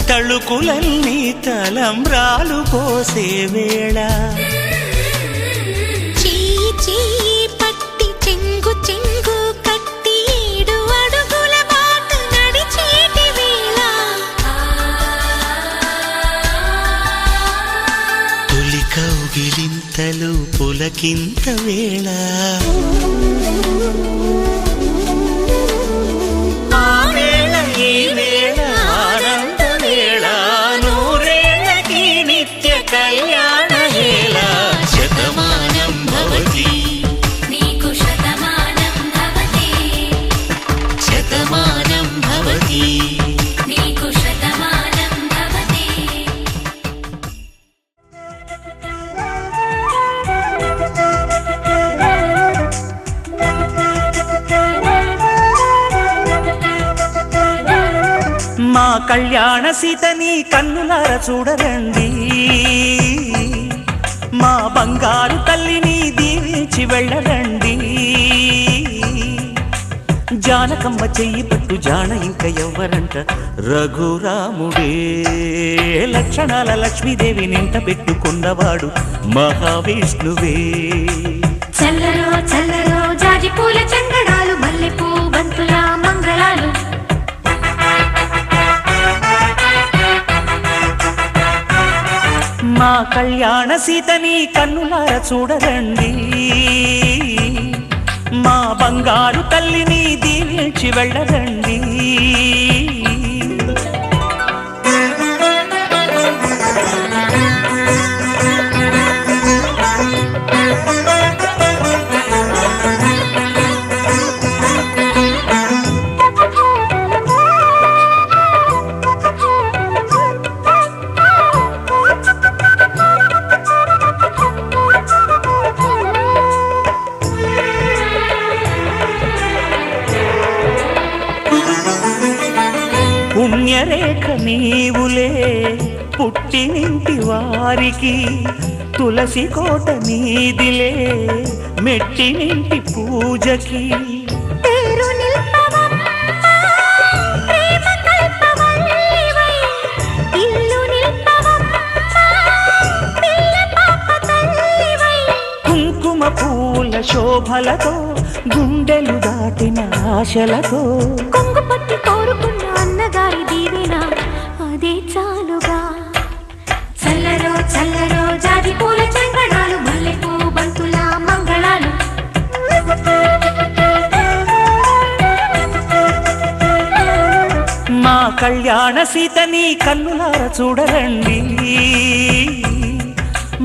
తళుకులన్నీ తలంబ్రాలు పోసే వేళ చెయ్యి చెయ్యి పట్టి చెంగు చెంగు కట్టి 7 అడుగుల బాట నడిచేటి వేళ తొలి కౌగిలింతలు పులకింత వేళ ఆ వేళ ఈ వేళ ఆనంద వేళ నూరేళ్ళకి నిత్య కళ్యాణ వేళ శతమానం భవతి నీకు శతమానం భవతి శతమానం భవతి నీకు శతమానం భవతి మా కళ్యాణ సీతని కన్నులార చూడరండి మా బంగారు తల్లిని దీవించి వెళ్ళరండి జానకమ్మ చెయ్యి పట్టు జాన ఇంక ఎవ్వరంట రఘురాముడే లక్షణాల లక్ష్మీదేవి నింట పెట్టుకున్నవాడు మహావిష్ణువే చల్లరో చల్లరో జాజి పూల చందనాలు మల్లెపూ బంతుల మంగళాలు మా కళ్యాణ సీతని కన్నులార చూడరండి మా బంగారు తల్లిని దీవించి వెళ్ళరండి పుణ్యరేఖ నీవులే పుట్టినింటి వారికి తులసి కోట నీదిలే మెట్టినింటి పూజకి పేరు నిల్పవమ్మ ప్రేమ కల్పవల్లివై ఇల్లు నిల్పవమ్మ పిల్ల పాప తల్లివై కుంకుమ పూల శోభలతో గుండెలు దాటిన ఆశలతో కొంగు పట్టి కోరుకున్న అన్నగారి దీవెన అదే చాలుగా చల్లరో చల్లరో జాజి పూల చందనాలు మల్లెపూ బంతుల మంగళాలు మా కళ్యాణ సీతని కన్నులార చూడరండి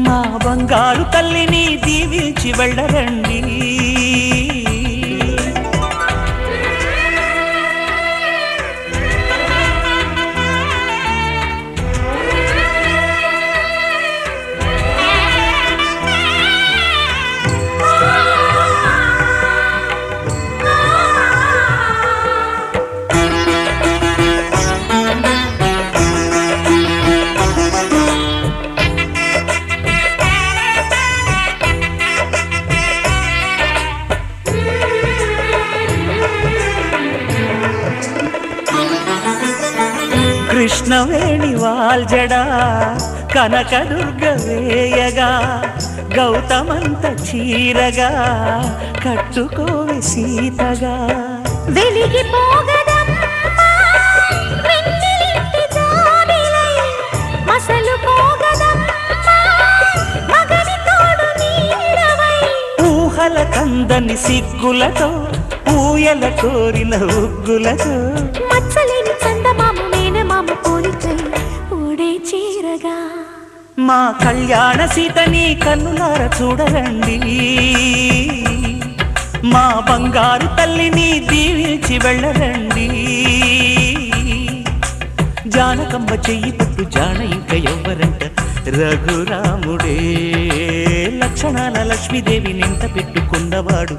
మా బంగారు తల్లిని దీవించి వెళ్ళరండి కృష్ణవేణి వాల్జడా కనకదుర్గ వేయగా గౌతమంత చీరగా కట్టుకోవి సీతగా వెలిగిపోగదమ్మా వెన్నెలింటి జాబిలై మసలు పోగదమ్మా మగని తోడు నీడవై ఊహల కందని సిగ్గులతో ఊయల కోరిన ఉగ్గులతో మచ్చలేని చందమామ మేనమామ పోలికై ఓడే చీరగా మా కళ్యాణ సీతని కన్నులార చూడరండి మా బంగారు తల్లిని దీవించి వెళ్ళరండి జానకమ్మ చెయ్యి పట్టు జాన ఇంక ఎవ్వరంట రఘురాముడే లక్షణాల లక్ష్మీదేవి నింట పెట్టుకున్నవాడు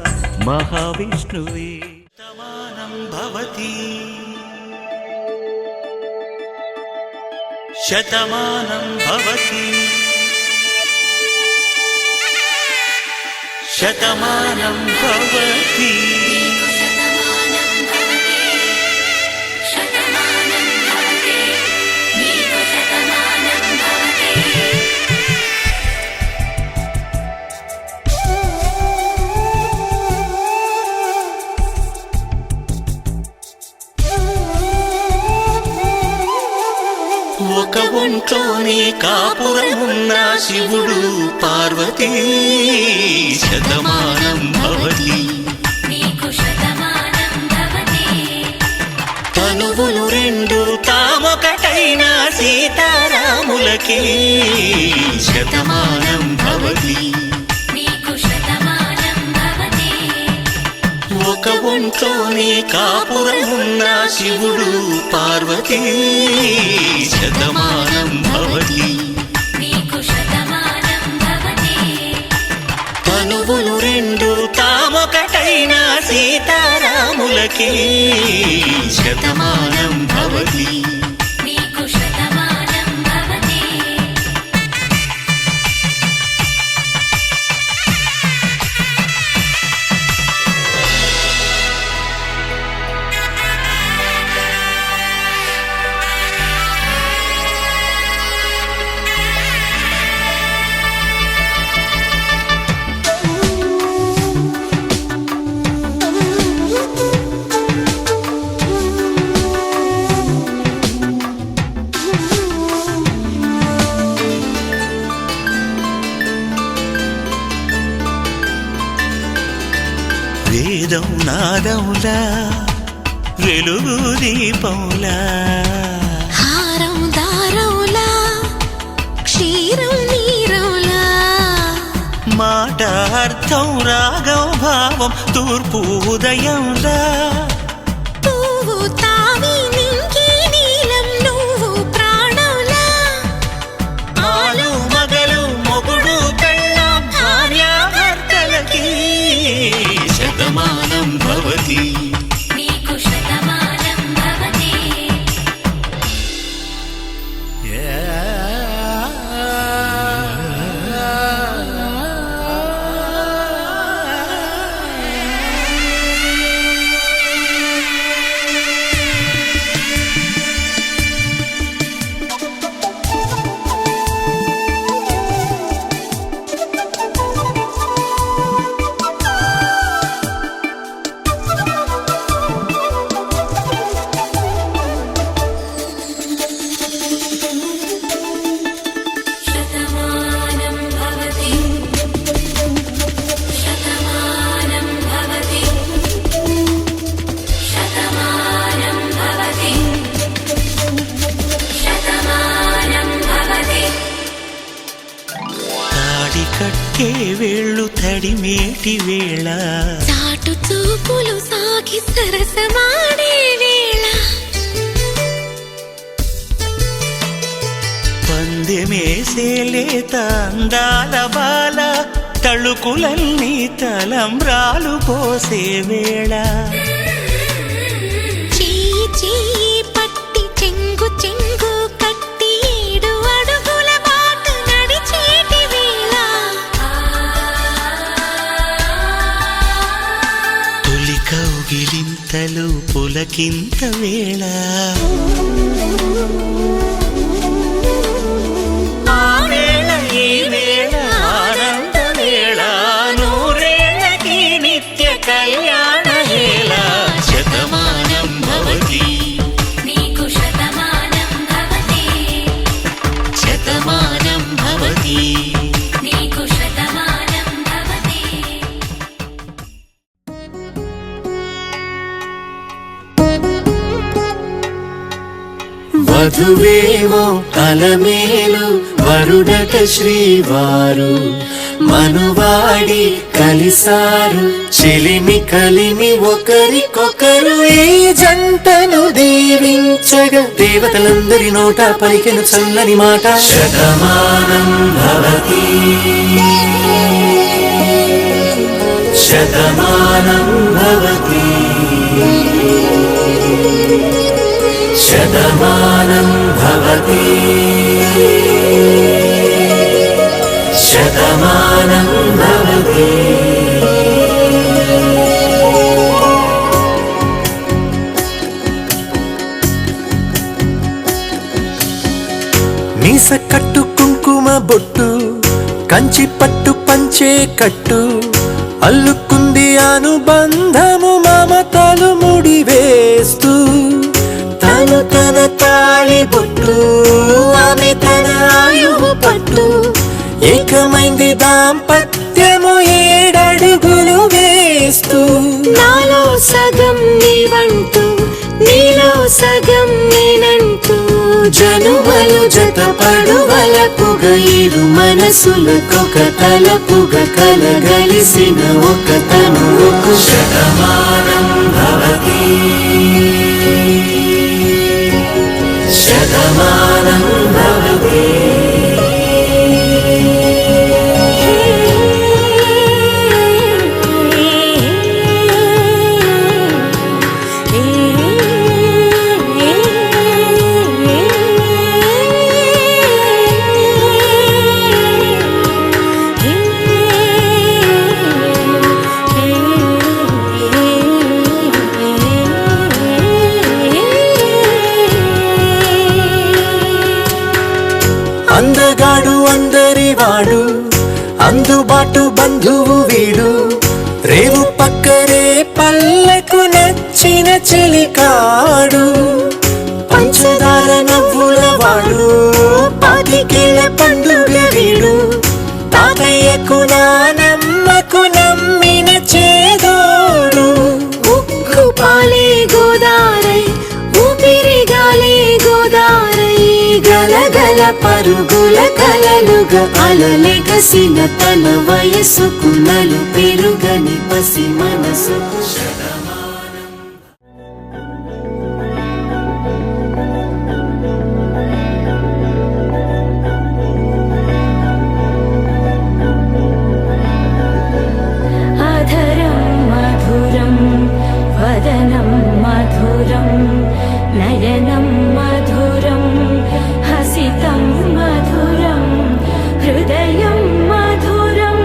మహావిష్ణువే శతమానం భవతి శతమానం భవతి శతమానం భవతి ఒక ఒంట్లోనే కాపురమున్న శివుడు పార్వతీ శతమానం భవతి తనువులు రెండు తామొకటైన సీతారాములకి శతమానం భవతి ఒక ఒంట్లోనే కాపురమున్న శివుడు పార్వతీ శతమానం భవతి తనువులు రెండు తామొకటైన సీతారాములకి శతమానం భవతి వేదం నాదములా వెలుగు దీపములా హారం దారములా క్షీరం నీరములా మాట అర్థం రాగం భావం తూర్పు ఉదయంలా పువ్వు తావి నింగి నీలం నువ్వు ప్రాణంలా ఆలు మగలు మొగుడు పెళ్ళాం భార్యాభర్తలకి శతమానం భవతి కట్టే వేళ్ళు తడిమేటి వేళ చాటు చూపులు సాగి సరసమాడే వేళ పందెమేసేలేత అందాల బాల తళుకులన్నీ తలంబ్రాలు పోసే వేళ చెయ్యి చెయ్యి పట్టి చెంగు చెంగు కట్టి 7 అడుగుల బాటు నడిచేటి వేళ తొలి కౌగిలింతలు పులకింత వేళ వధువేమో అలమేలు వరుడట శ్రీవారు మనువాడి కలిసారు చెలిమి కలిమి ఒకరికొకరు ఈ జంటను దీవించగా దేవతలందరి నోట పలికెను చల్లని మాట శతమానం భవతి శతమానం భవతి శతమానం భవతి శతమానం భవతి మీస కట్టు కుంకుమ బొట్టు కంచి పట్టు పంచే కట్టు అల్లుకుంది అనుబంధము మమతలు ముడివేస్తూ తను తన తాళి బొట్టు ఆమె తన ఆయువు పట్టు ఏకమైంది దాంపత్యము 7 అడుగులు వేస్తూ నాలో సగం నీవంటూ నీలో సగం నేనంటూ జనుమలు జతపడువలపుగ ఇరు మనసులకొక తలపుగ కలగలిసిన ఒక తనువుకు శతమానం భవతి శతమానం భవతి అందగాడు అందరివాడు అందుబాటు బంధువు వీడు రేవు పక్కరే పల్లెకు నచ్చిన చెలికాడు పంచదార నవ్వుల వాడు పాతికేల పండుగ వీడు తాతయ్యకు నానమ్మకు నమ్మిన చేదోడు ఉక్కు పాలే గోదారై ఊపిరి గాలే గోదారై గలగల పరుగుల కలలుగా అలలెగసిన తన వయసుకు నలు పెరుగని పసి మనసుకు అధరం మధురం వదనం మధురం నయనం మధురం హసితం మధురం హృదయం మధురం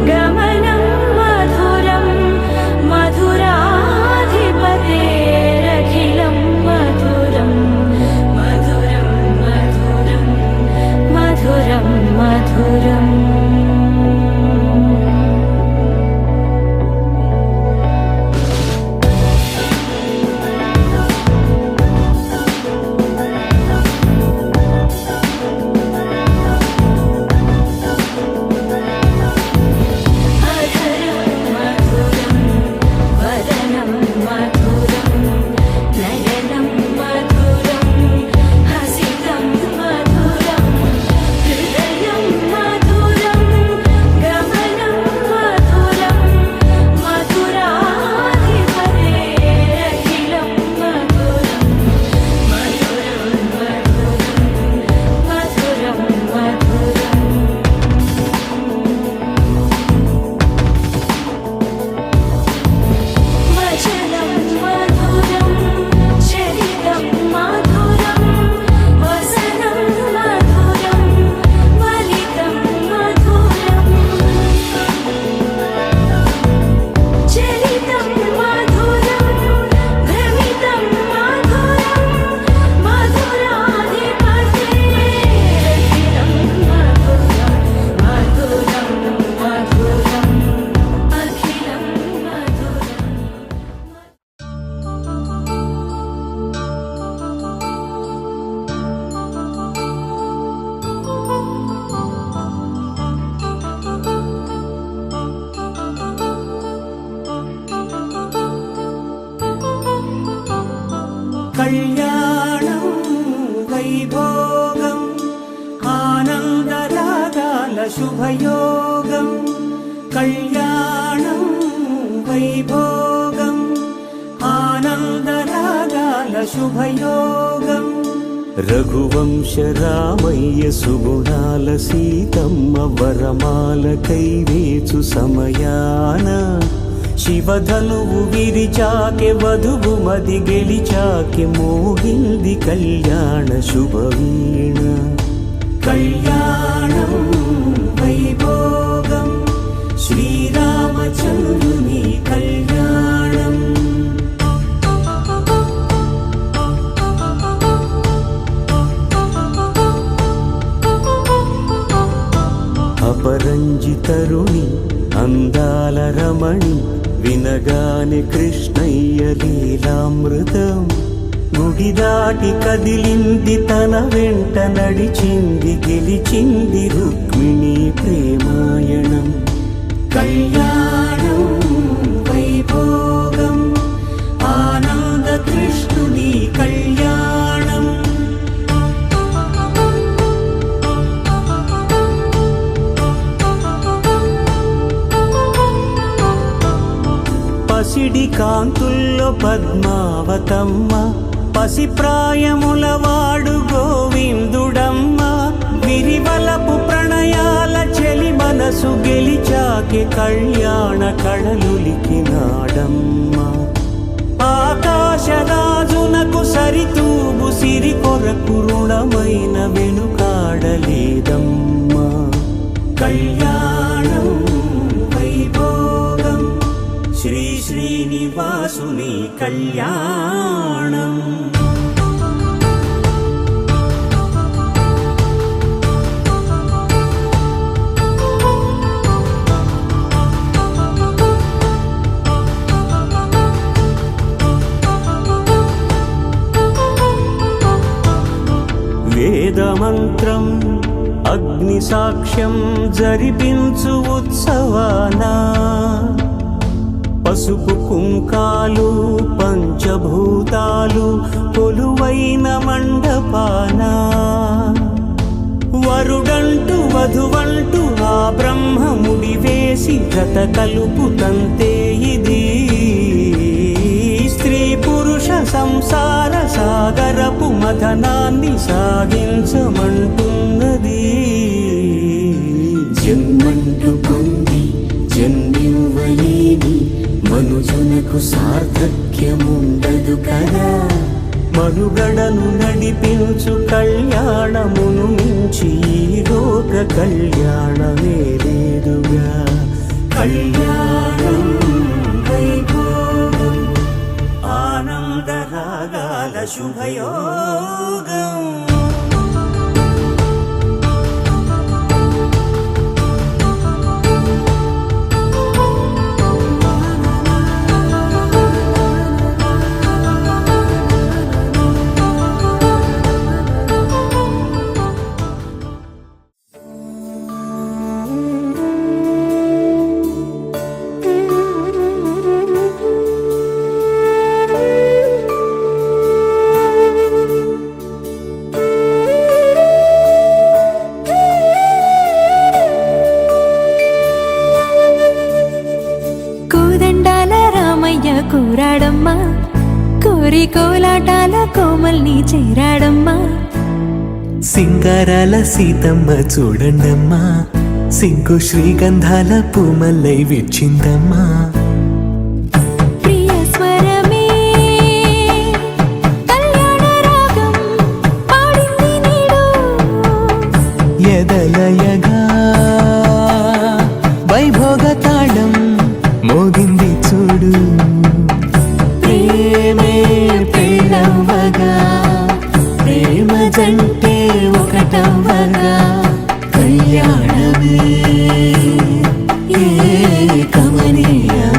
గమనం మధురం మధురాధిపతేరఖిలం మధురం మధురం మధురం మధురం మధురం వైభోగం ఆనందరాగాల శుభయోగం కళ్యాణం వైభోగం ఆనందరాగాల శుభయోగం రఘువంశ రామయ్య సుగుణాల సీతమ్మ వరమాల కైవేచు సమయాన శివధనువు విరిచాకె వధువు మది గెలిచాకె మోగింది కళ్యాణ శుభవీణ కళ్యాణం వైభోగం శ్రీరామచంద్రుని కళ్యాణం అపరంజి తరుణి అందాల రమణి వినగానే కృష్ణయ్య లీలామృతం గుడి దాటి కదిలింది తన వెంట నడిచింది గెలిచింది రుక్మిణి ప్రేమాయణం కళ్యాణం వైభోగం ఆనంద కృష్ణుని కళ్యాణం పసిడి కాంతుల్లో పద్మావతమ్మ పసిప్రాయముల వాడు గోవిందుడమ్మ విరివలపు ప్రణయాల చెలి మనసు గెలిచాకే కళ్యాణ కళలులికినాడమ్మ ఆకాశరాజునకు సరితూగు సిరి కొరకు రుణమైన వెనుకాడలేదమ్మ కళ్యాణం వైభోగం శ్రీ శ్రీనివాసుని కళ్యాణం వేదమంత్రం అగ్ని సాక్ష్యం జరిపించు ఉత్సవానా పసుపు కుంకాలు పంచభూతాలు కొలువైన మండపాన వరుడంటూ వధువంటూ ఆ బ్రహ్మముడి వేసి జత కలుపుతంతే ఇది స్త్రీ పురుష సంసార సాగరపు మథనాన్ని సాగించమంటున్నది జన్మంటూ పొంది జన్మివ్వలేని మనుజునకు సార్థక్యముండదు కదా మనుగడను నడిపించు కళ్యాణమును మించి ఈ లోక కళ్యాణమే లేదుగా కళ్యాణం వైభోగం ఆనందరాగాల శుభయోగం కూరాడమ్మా కోరి కోలాటాల కోమల్ని చేరాడమ్మా సింగారాల సీతమ్మ చూడండమ్మా సింకు శ్రీగంధాల పూమల్లై విచ్చిందమ్మా ప్రియ స్వరమే కళ్యాణ రాగం పాడింది నీడు ఎదలయగా వైభోగ తాళం మోగింది చూడు ప్రేమే పెళ్ళవ్వగా ప్రేమ జంటే ఒకటవ్వగా కళ్యాణమే ఏ కమనీయం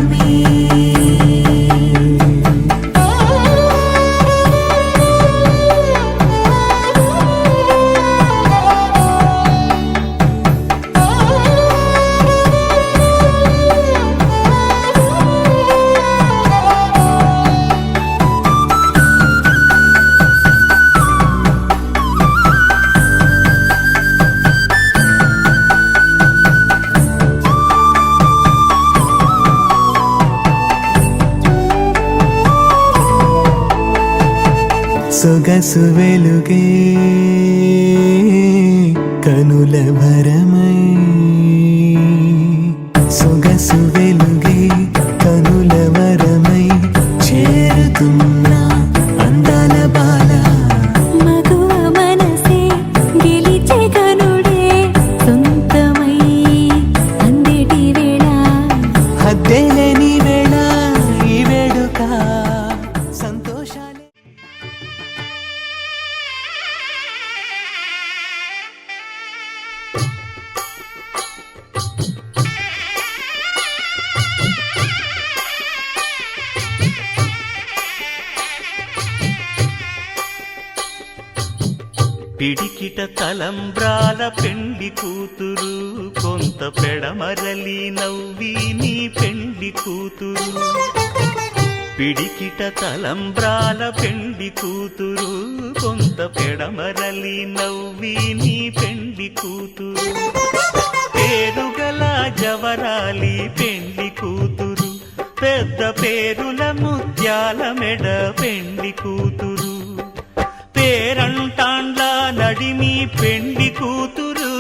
సొగసు వెలుగే కనుల భరమై సొగసు వెలుగే కనుల వరమై చేరుతున్నా అందాల బాల మగువ మనసే గెలిచే కనుడే సొంతమై అందేటి వేళ హద్దేలేని వేళ ఈ వేడుక సంతోషాలే పిడికిట తలంబ్రాల పెండి కూతురు కొంత పెడమరలి నవ్వి నీ పెండి కూతురు పిడికిట తలంబ్రాల పెండి కూతురు కొంత పెడమరలి నవ్వి నీ పెండి కూతురు పేరుగల జవరాలి పెండి కూతురు పెద్ద పేరుల ముత్యాల మెడ పెండి కూతురు పేరంటాండ్ల నడిమి పెండి కూతురు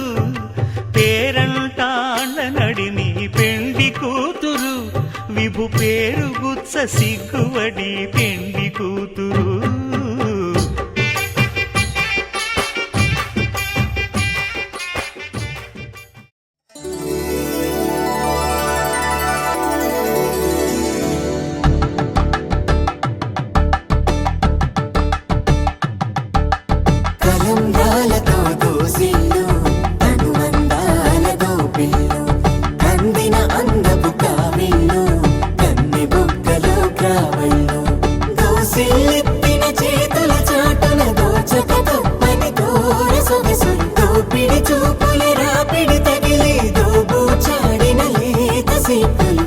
పేరంటాండ్ల నడిమి పెండి కూతురు విభు పేరు గుత్స సిగ్గువడి పెండి కూతురు కలంబ్రాలతో దోసిల్లు అనువందాలతో పిల్లు అందిన అందపు కావిల్లు కన్ని బుగ్గలో గ్రావళ్ళు దోసిల్లెత్తిన చేతుల చాటున దోచక తప్పని దూర సొగసులు దోపిడి చూపుల రాపిడి తగిలి దోబూచాడిన లేత సీపులు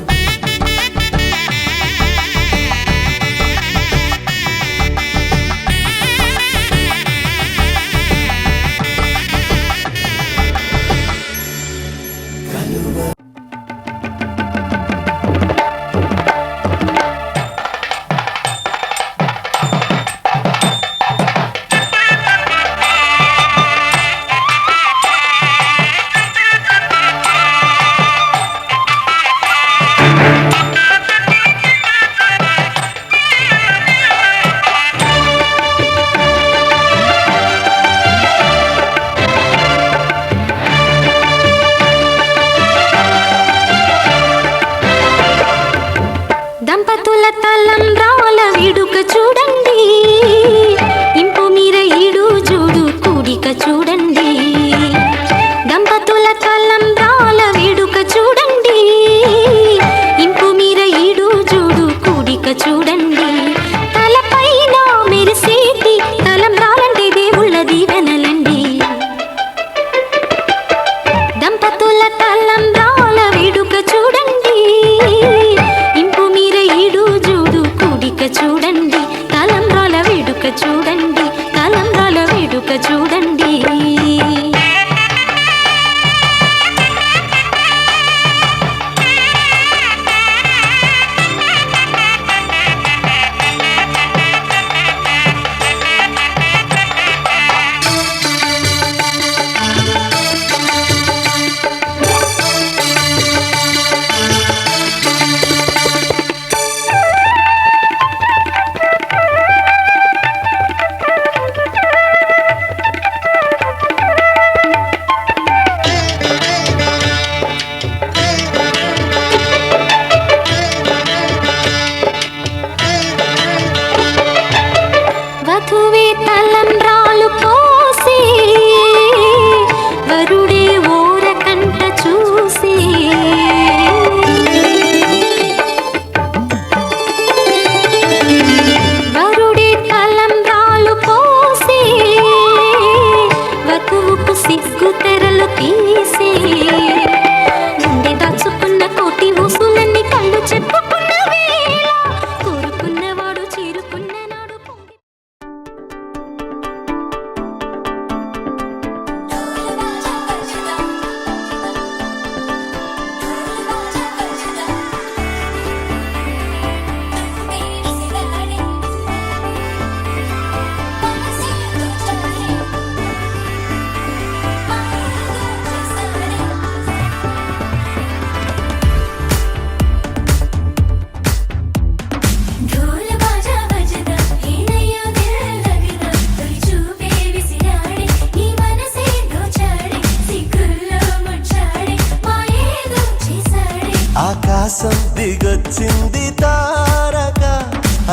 వచ్చింది తారక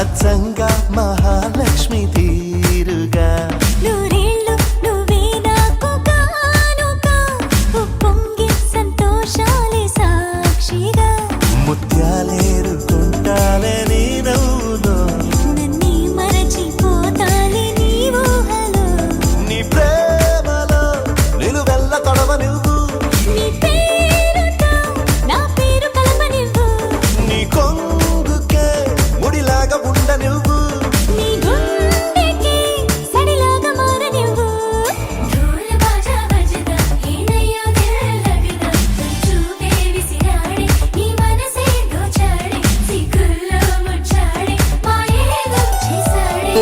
అచ్చంగా మహాలక్ష్మి తీరుగా నూరేళ్ళు నువ్వే నాకు కానుక ఉప్పొంగి సంతోషాలే సాక్షిగా ముత్యాలేరుకుంటాలే నీ నవ్వులో నన్నే మరచిపోతాలే నీ ఊహలో నీ ప్రేమలో నిలువెల్ల తొడవ నువ్వు నీ పేరుతో నా పేరు కలపనివ్వు నీ కొంగుకే ముడిలాగా ఉండ నువ్వు నీ గుండెకి సడిలాగా మారనివ్వు ढोल बाजा बजदा ఏనయ్యో దిల్ लगदा చూపే విసిరాడే నీ మనసే దోచాడే సిగ్గుల్లో ముచ్చాడే మాయేదో చేసాడే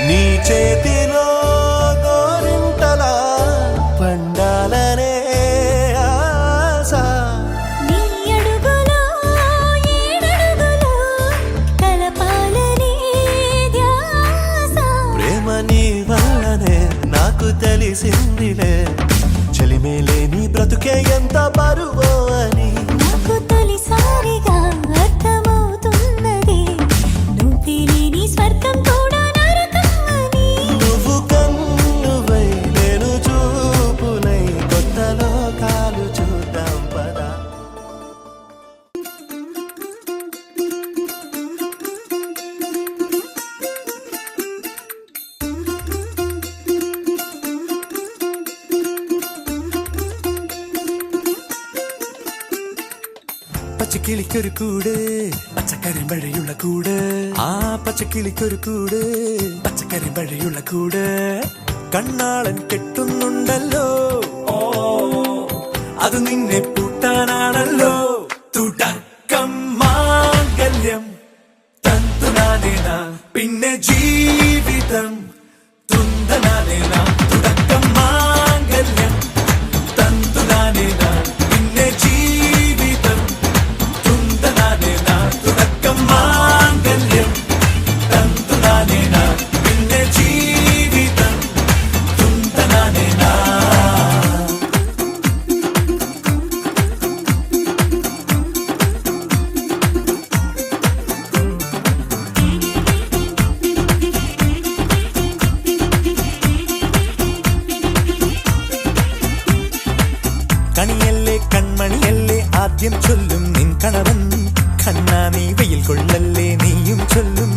నీ చేతిలో గోరింటలా పండాలనే ఆశ నీ అడుగులో ఏడడుగులో కలపాలనే ధ్యాస ప్రేమ నీ వల్లనే నాకు తెలిసిందిలే చెలిమేలే నీ బ్రతుకే ఎంత బరువో అని నాకు తొలిసారిగా అర్థమవుతున్నది నువ్వే లేని స్వర్గం కూడా నరకం అని నువ్వు కన్నువై నేను చూపులై కొత్త లోకాలు చూద్దాం పదా പച്ചക്കിളിക്കൊരു കൂട് പച്ചക്കരിമ്പഴയുള്ള കൂട് ആ പച്ചക്കിളിക്കൊരു കൂട് പച്ചക്കരിമ്പഴയുള്ള കൂട് കണ്ണാളൻ കെട്ടുന്നുണ്ടല്ലോ ഓ അത് നിന്നെ പൂട്ടാനാണല്ലോ തുടക്കം മാംഗല്യം തന്തുനാനേന പിന്നെ ജീവിതം തുന്തനാനേന തുടക്കം മാംഗല്യം തന്തുനാനേന പിന്നെ ജീവിതം തുന്തനാനേന തുടക്കം മാംഗല്യം തന്തുനാനേന പിന്നെ ജീവിതം തുന്തനാനേന കണിയല്ലേ കൺമണിയല്ലേ ആദ്യം ചൊല്ലും നിൻ കണവൻ കണ്ണാ നീ വെയിൽ കൊള്ളല്ലേ നീയും ചൊല്ലും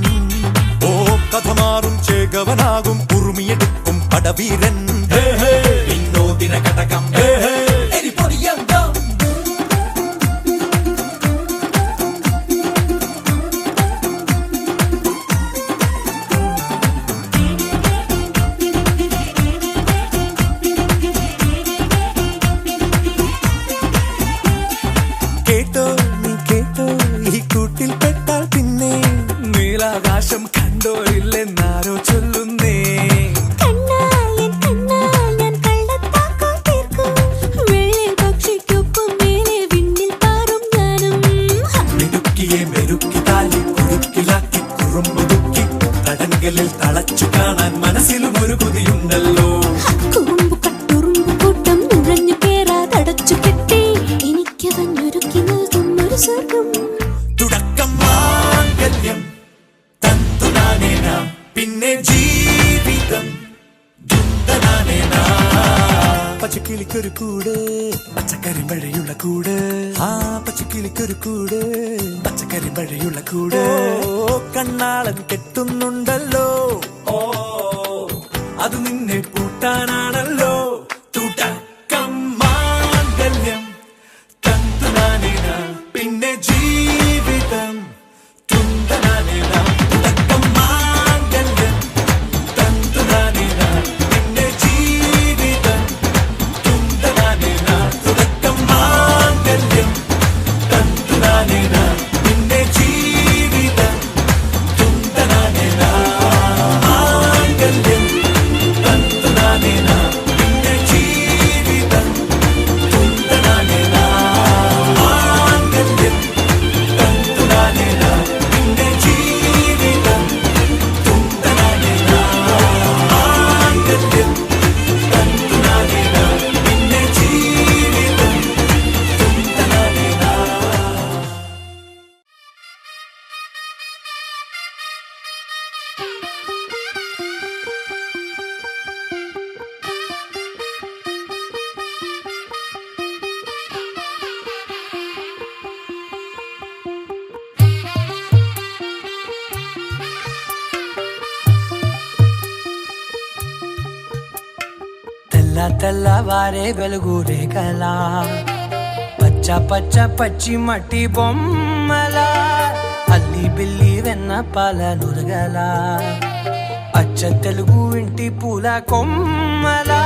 ഓ കഥ മാറും ചേകവനാകും ഉറുമിയെടുക്കും പടവീരൻ വിനോദിന കടകം എരിപൊടിയന്തം കേട്ടോ നീ കേട്ടോ ഈ കൂട്ടിൽ പെട്ടാൽ പിന്നെ നീലാകാശം കണ്ടോ ഇല്ലെന്നാരോ ചൊല്ലുന്നേ കണ്ണായൻ ഞാൻ കള്ളത്താക്കം തീർക്കും വെള്ളിൽ പക്ഷിക്കൊപ്പം മേലെ വിണ്ണിൽ പാറും ഞാനും മിടുക്കിയെ മെരുക്കി താലി കുറുക്കിലാക്കി കുറുമ്പുതുക്കി തടങ്കലിൽ തളച്ചു കാണാൻ മനസ്സിലും ഒരു കൊതിയുണ്ടല്ലോ കുറുമ്പു കട്ടുറുമ്പു കൂട്ടം നുഴഞ്ഞു കേറാതടച്ചു കെട്ടി എനിക്കവഞ്ഞൊരുക്കി നൽകും ഒരു സ്വർഗം തുടക്കം മാംഗല്യം തന്തുനാനേന പിന്നെ ജീവിതം ദുന്തനാനേന പച്ചക്കിളിക്കൊരു കൂട് പച്ചക്കരിമ്പഴയുള്ള കൂട് ആ പച്ചക്കിളിക്കൊരു കൂട് പച്ചക്കരിമ്പഴയുള്ള കൂട് ഓ കണ്ണാളൻ കെട്ടുന്നുണ്ടല്ലോ ഓ അത് നിന്നെ പൂട്ടാനാണല്ലോ തുടക്കം മാംഗല്യം തന്തുനാനേന പിന്നെ ജീവിതം തുന്തനാനേന തുടക്കം മാംഗല്യം തന്തുനാനേന പിന്നെ ജീവിതം തുന്തനാനേന തുടക്കം മാംഗല്യം തന്തുനാനേന പിന്നെ ജീവിതം తెల్లవారే వెలుగు రేఖలా పచ్చ పచ్చ పచ్చి మట్టి బొమ్మలా అల్లి బిల్లి వెన్న పాల నురగలా అచ్చ తెలుగు ఇంటి పూల కొమ్మలా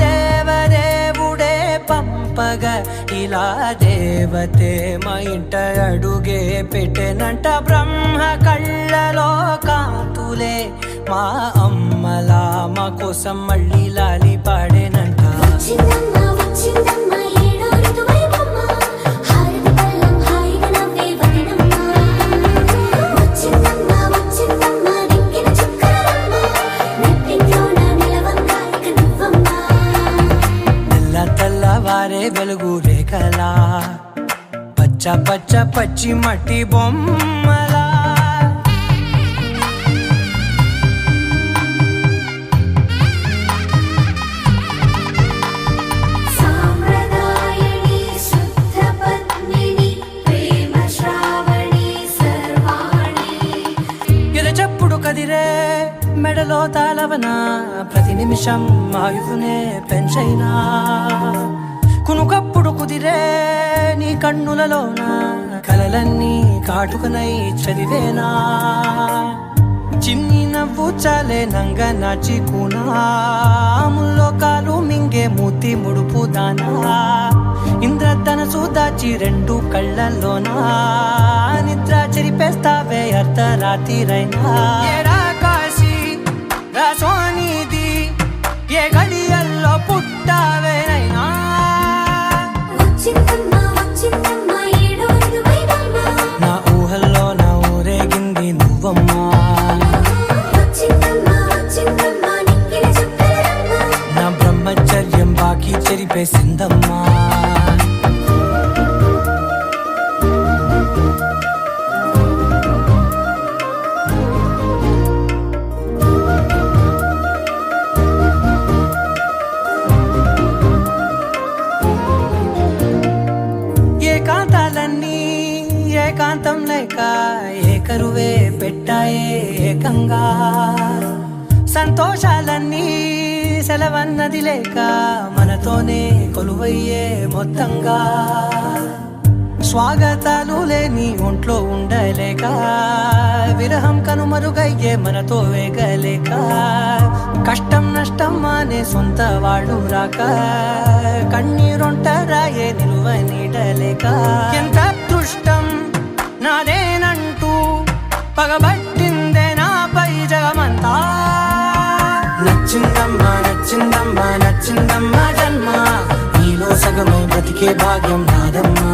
దేవదేవుడే పంపగా ఇలా దేవతే మా ఇంట అడుగే పెట్టెనంట బ్రహ్మ కళ్ళలో కాంతులే మా అమ్మలా మా కోసం మళ్ళీ లాలి పాడేనంట వచ్చిందమ్మ వచ్చిందమ్మ ఏడో ఋతువైవమ్మ హారతి పళ్ళం హాయిగా నవ్వే వదనమ్మ వచ్చిందమ్మ వచ్చిందమ్మ దిక్కిన చుక్కలమ్మ నెట్టింట్లోన నిలవంగా ఇక నువ్వమ్మ తెల్లవారే వెలుగు రేఖలా పచ్చ పచ్చ పచ్చి మట్టి బొమ్మలా సాంప్రదాయని శుద్ధ పద్మిని ప్రేమ శ్రావణి సర్వాణి ఎరచప్పుడు కదిరే మెడలో తాళవన ప్రతి నిమిషం ఆయుధునే పెంచైనా కునుకప్పుడు కుదిరే నీ కన్నులలోన కలలన్నీ కాటుకనై చదివేనా చిన్ని నవ్వు చాలే నంగ నాచి కూనాముల్లో కాలు మింగే మూతి ముడుపు దానా ఇంద్రధనసు దాచి రెండు కళ్ళల్లోనా నిద్ర చెరిపేస్తావే అర్ధరాత్రిరైనా ఏరా కాశీ రాసోనిది ఏ గడియల్లో పుట్టావేనైనా వచ్చిందమ్మ వచ్చిందమ్మ ఏడో ఋతువైవమ్మ నా ఊహల్లో నా ఊరేగింది నువ్వమ్మా వచ్చిందమ్మ వచ్చిందమ్మ దిక్కిన చుక్కలమ్మ నా బ్రహ్మచర్యం బాకీ చెరిపేసిందమ్మా ఏకాంతాలన్నీ ఏకాంతం లేక ఏకరువే పెట్టాయే ఏకంగా సంతోషాలన్నీ సెలవన్నది లేక మనతోనే కొలువయ్యే మొత్తంగా స్వాగతాలు లేని ఒంట్లో ఉండలేక విరహం కనుమరుగయ్యే మనతో వేగలేక కష్టం నష్టం అనే సొంత వాళ్ళు రాక కన్నీరొంటరాయే నిలువ నీడలేక ఎంత అదృష్టం నాదేనంటూ పగబట్టిందే నాపై జగమంతా నచ్చిందమ్మా నచ్చిందమ్మా నచ్చిందమ్మా జన్మ నీలో సగమై బ్రతికే భాగ్యం నాదమ్మా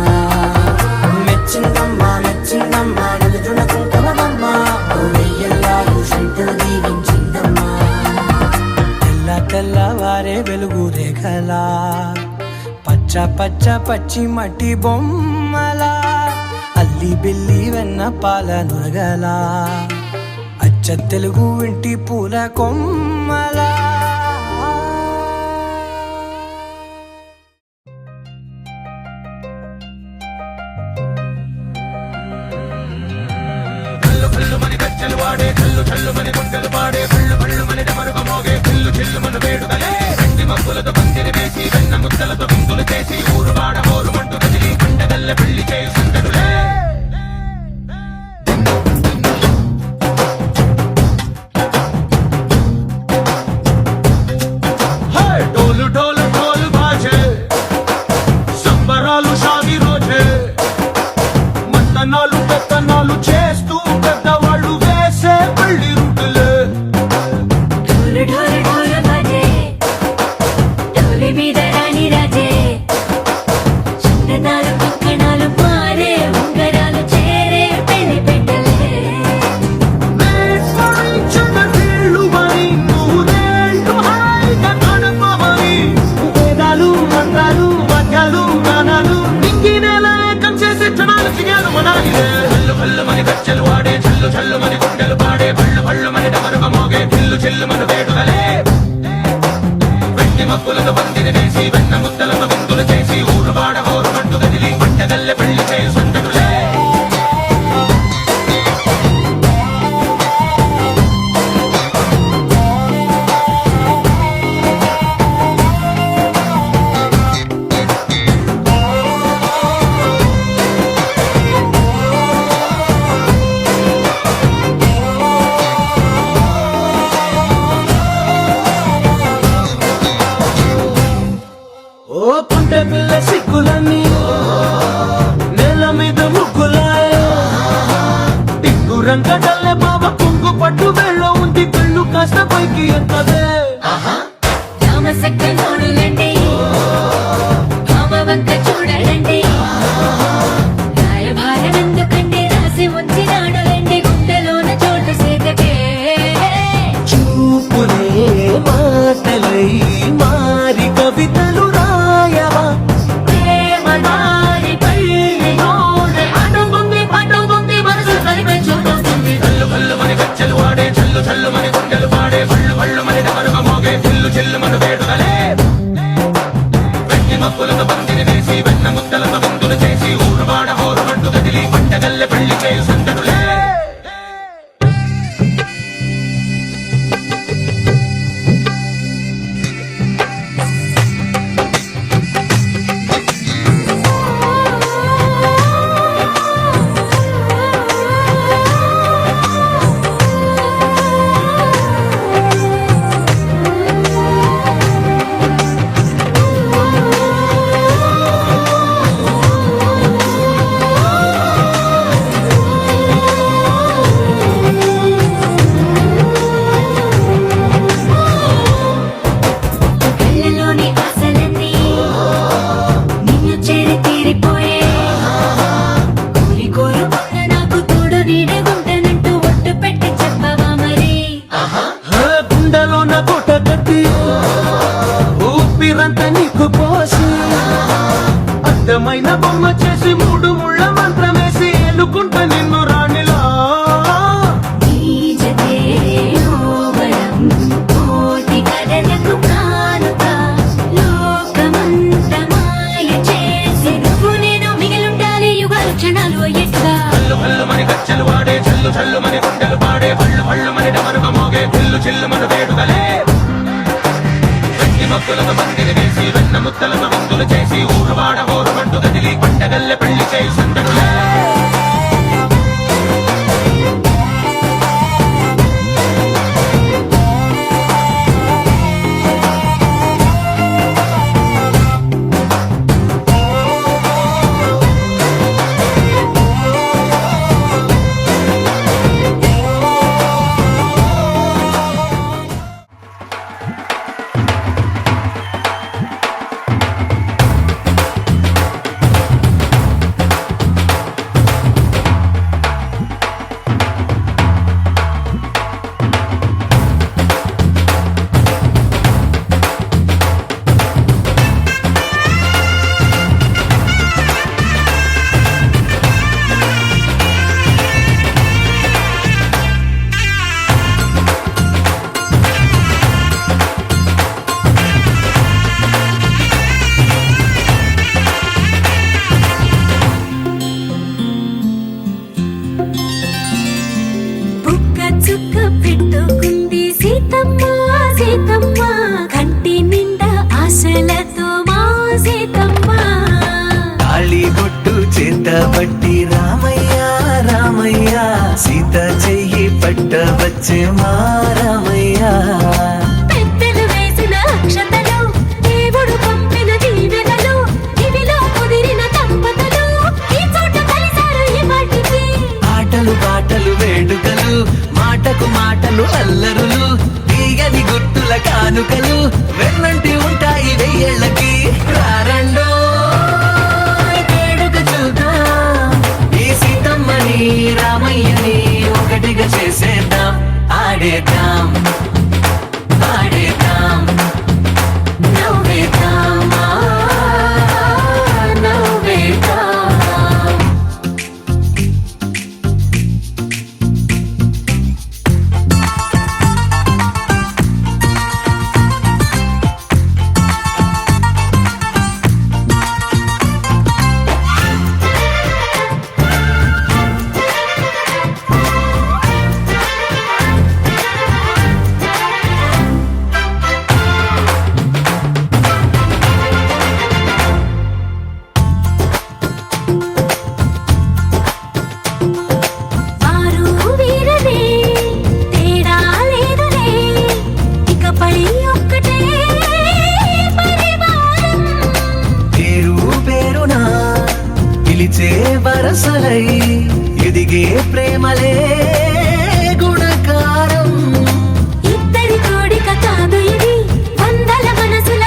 మెచ్చిందమ్మా మెచ్చిందమ్మా నిలుచున కుంకుమమ్మా వెయ్యల్లాలు శంకులు దీవించిందమ్మా తెల్లవారే వెలుగు రేఖలా పచ్చ పచ్చ పచ్చి మట్టి బొమ్మలా అల్లి బిల్లి వెన్న పాల నురగలా అచ్చ తెలుగు ఇంటి పూల కొమ్మలా డోలు డోలు డోలు బాజే సంబరాలు షాది రోజే మత్తనాలు పెత్తనాలు చేస్తూ పెద్దవాళ్ళు వేసే పెళ్లి రూటులే ढोल ढोल ढोल बाजे ढोली మీద రాణి రాజే చందనాలు కంకణాలు మారే ఉంగరాలు చేరే పెళ్లి పెట్టలే నీళ్ళు మరి నూరేళ్ళు హాయిగా గడపమని వేదాలు మంత్రాలు వాక్యాలు గానాలు ఇంగినేల ఏకం చేసే క్షణాలు సిగాలు మనాలిలే హల్లు హల్లు మని గజ్జలు వాడే చల్లు చల్లు మని గుండెలు పాడే పళ్ళు పళ్ళు మని డమరుగ మోగే చిల్లు చిల్లు మన వేడుదలే వెండి మక్కులతో పందిరి వేసి వెన్న ముద్దలతో విందులు చేసి ఊరు వాడ హోరు మంటు గదిలి పంటగల్లె పెళ్లి చేయి సందడులే మనసెక్క చూడులండి మామ వంక చూడలండి రాయభారం ఎందుకండి రాసి ఉంచినాడులండి గుండెలోన చోటు సేదకే చూపులే మాటలై మారి కవితలు రాయవా ప్రేమ దారి పల్లిలోనే అడుగుంది పడుగుంది మనసు కలిపే చూడొస్తుంది కళ్ళు కళ్ళు మని గచ్చలు వాడే చల్లు చల్లు మని గుండెలు పాడే పళ్ళు పళ్ళు మని డమరుగ మోగే చిల్లు చిల్లు మన వేడుదలే వెన్ని మప్పులతో బందిని వేసి వెన్న ముద్దలతో విందులు చేసి ఊరువాడ హోరుమంటూ కదిలి పంటగల్లె పెళ్లి చేయి సందడులే కళ్ళలోని ఆశలన్నీ నిన్ను చేరి తీరిపోయే కోరి కోరుకున్న నాకు తోడు నీడగుంటానంటూ ఒట్టు పెట్టి చెప్పవా మరి గుండెలో నా కోట కట్టి ఊపిరంతా నీకు పోసి అందమైన బొమ్మ చేసి మూడు ముళ్ళ మంత్రమేసి ఎన్నుకుంటా నిన్ను రాణిలా ఈ జతే ఓవరం కోటి కథలకు కానుక లోకమంత మాయ చేసి నువ్వు నేను మిగిలుండాలి యుగాలు క్షణాలు అయ్యేట్టుగా కళ్ళు కళ్ళు మని గచ్చలు వాడే చల్లు చల్లు మని గుండెలు పాడే పళ్ళు పళ్ళు మని డమరుగ మోగే పిల్లు చిల్లు మన వేడుదలే వెన్ని మక్కులతో బందిని వేసి వెన్న ముద్దలతో విందులు చేసి ఊరువాడ హోరుమంటూ కదిలి పంటగల్లె పెళ్లి చేయి సందడులే బుక్క చుక్క పెట్టుకుంది సీతమ్మ సీతమ్మ కంటి నిండా ఆశలతో మా సీతమ్మ తాళి బొట్టు చేత పట్టి రామయ్య రామయ్య సీత చెయ్యి పట్ట వచ్చే మా రామయ్య పెద్దలు వేసిన అక్షతలు దేవుడు పంపిన దీవెనలు ఇవిలో కుదిరిన దంపతులు ఈ చోట కలిసారు ఈ వాటికి ఆటలు పాటలు వేడుకలు మాటకు మాటలు అల్లరులు తీయని గుర్తుల కానుకలు వెన్నంటి ఉంటాయి వెయ్యేళ్ళకి రారండో వేడుక చూద్దాం ఈ సీతమ్మని రామయ్యని ఒకటిగా చేసేద్దాం ఆడేద్దాం పాడేద్దాం నవ్వేద్దాం నవ్వేద్దాం వరసలై ఎదిగే ప్రేమలే గుణకారం. ఇద్దరి కోడిక కాదు ఇది వందల మనసుల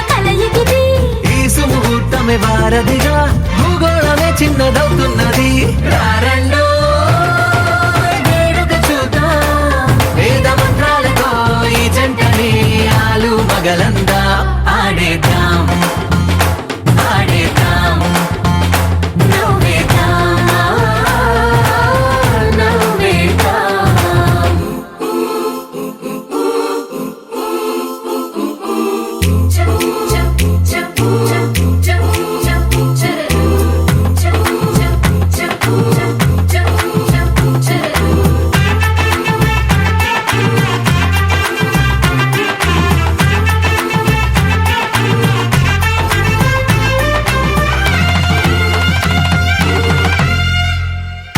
వారధిగా భూగోళమే చిన్నదవుతున్నది. రారండో వేడుక చూద్దాం, వేద మంత్రాలతో ఈ జంటని ఆలు మగలందా ఆడేద్దాం ఆడేద్దాం నవ్వేద్దాం నవ్వేద్దాం.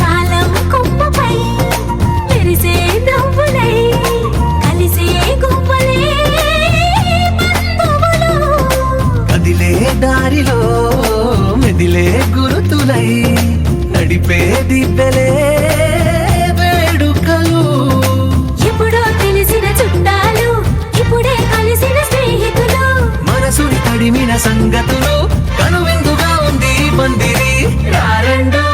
కాలం కొమ్మపై మెరిసే నవ్వులై కలిసే గువ్వలే బంధువులు. కదిలే దారిలో మెదిలే గురుతులై నడిపే దివ్యలే వేడుకలు. ఎప్పుడో తెలిసిన చుట్టాలు ఇప్పుడే కలిసిన స్నేహితులు. మనసుని తడిమిన సంగతులు కనువిందుగా ఉంది ఈ పందిరి. రారండో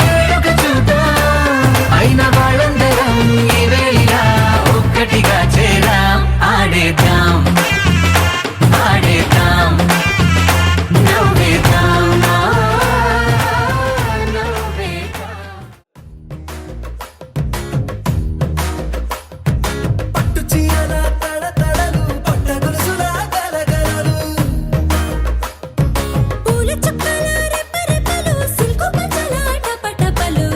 వేడుక చూద్దాం, అయిన వాళ్ళందరం ఈ వేళ ఒక్కటిగా చేరాం. ఆడేద్దాం ఆడేద్దాం నవ్వేద్దాం నవ్వేద్దాం. పట్టు చీరల తడతడలు పట్ట గొలుసుల గలగలలు. పూల చుక్కల రెప్పరెప్పలు సిల్కు పంచల టపటపలు.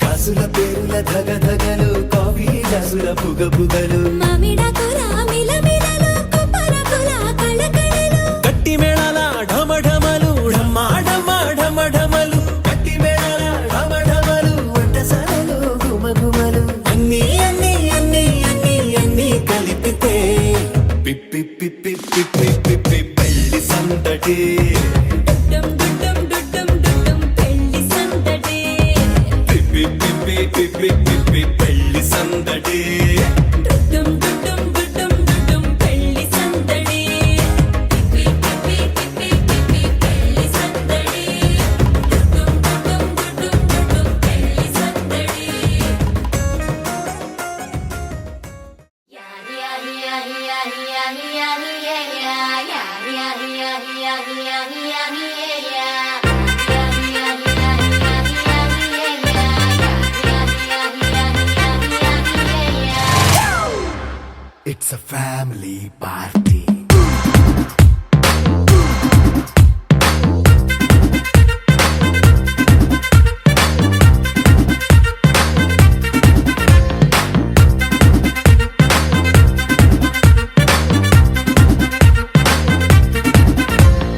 కాసుల పేరుల ధగధగలు కాఫీ గ్లాసుల పుగపుగలు. మామిడాకుల మిలమిలలు కొబ్బరకుల కళకళలు. గట్టి మేళాల ఢమఢమలు ఢమ్మా ఢమ్మా ఢమఢమలు. గట్టి మేళాల ఢమఢమలు వంటసాలలు గుమగుమలు. అన్నీ అన్నీ అన్నీ అన్నీ అన్నీ కలిపితే పిప్పి పిప్పి పిప్పి పిప్పి పెళ్లి సందడి. డుడ్డం డుడ్డం డుడ్డం డుడ్డం పెళ్లి సందడి. పిప్పి పిప్పి పిప్పి పిప్పి పెళ్లి సందడి. డుడ్డం డుడ్డం డుడ్డం డుడ్డం పెళ్లి సందడి. పిప్పి పిప్పి పిప్పి పిప్పి పెళ్లి సందడి. డుడ్డం డుడ్డం డుడ్డం డుడ్డం పెళ్లి సందడి. It's a family party.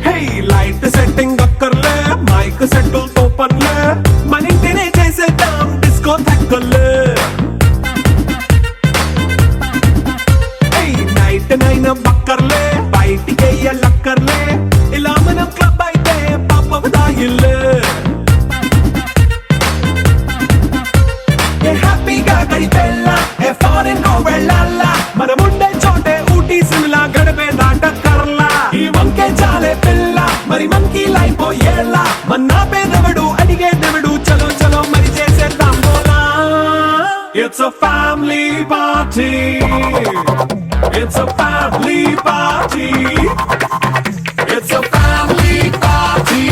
Hey light setting అక్కర్లే మైక్ సెట్టుల్ తో పర్లే మన ఇంటినే చేసేద్దాం డిస్కో థక్కర్లే. నైట్ నైన్ బక్కర్లే బయటికి లక్కర్లే ఇలా మనం క్లబ్ అయితే పాప దాయిల్లే. హ్యాపీగా గడిపెల్లా ఏ ఫారెన్ కో వెళ్ళాలా మనముండే చోటే ఊటీ సిమ్లా గడిపే దాటక్కర్లా. ఈ వంకే చాలే పిల్ల మరి మంకీ లైఫ్ ఏళ్ళ మన్నా పేదవడు అడిగేదెవడు చలో చలో మరి చేసేద్దాం బోలా. It's a family party. It's a family party. It's a family party.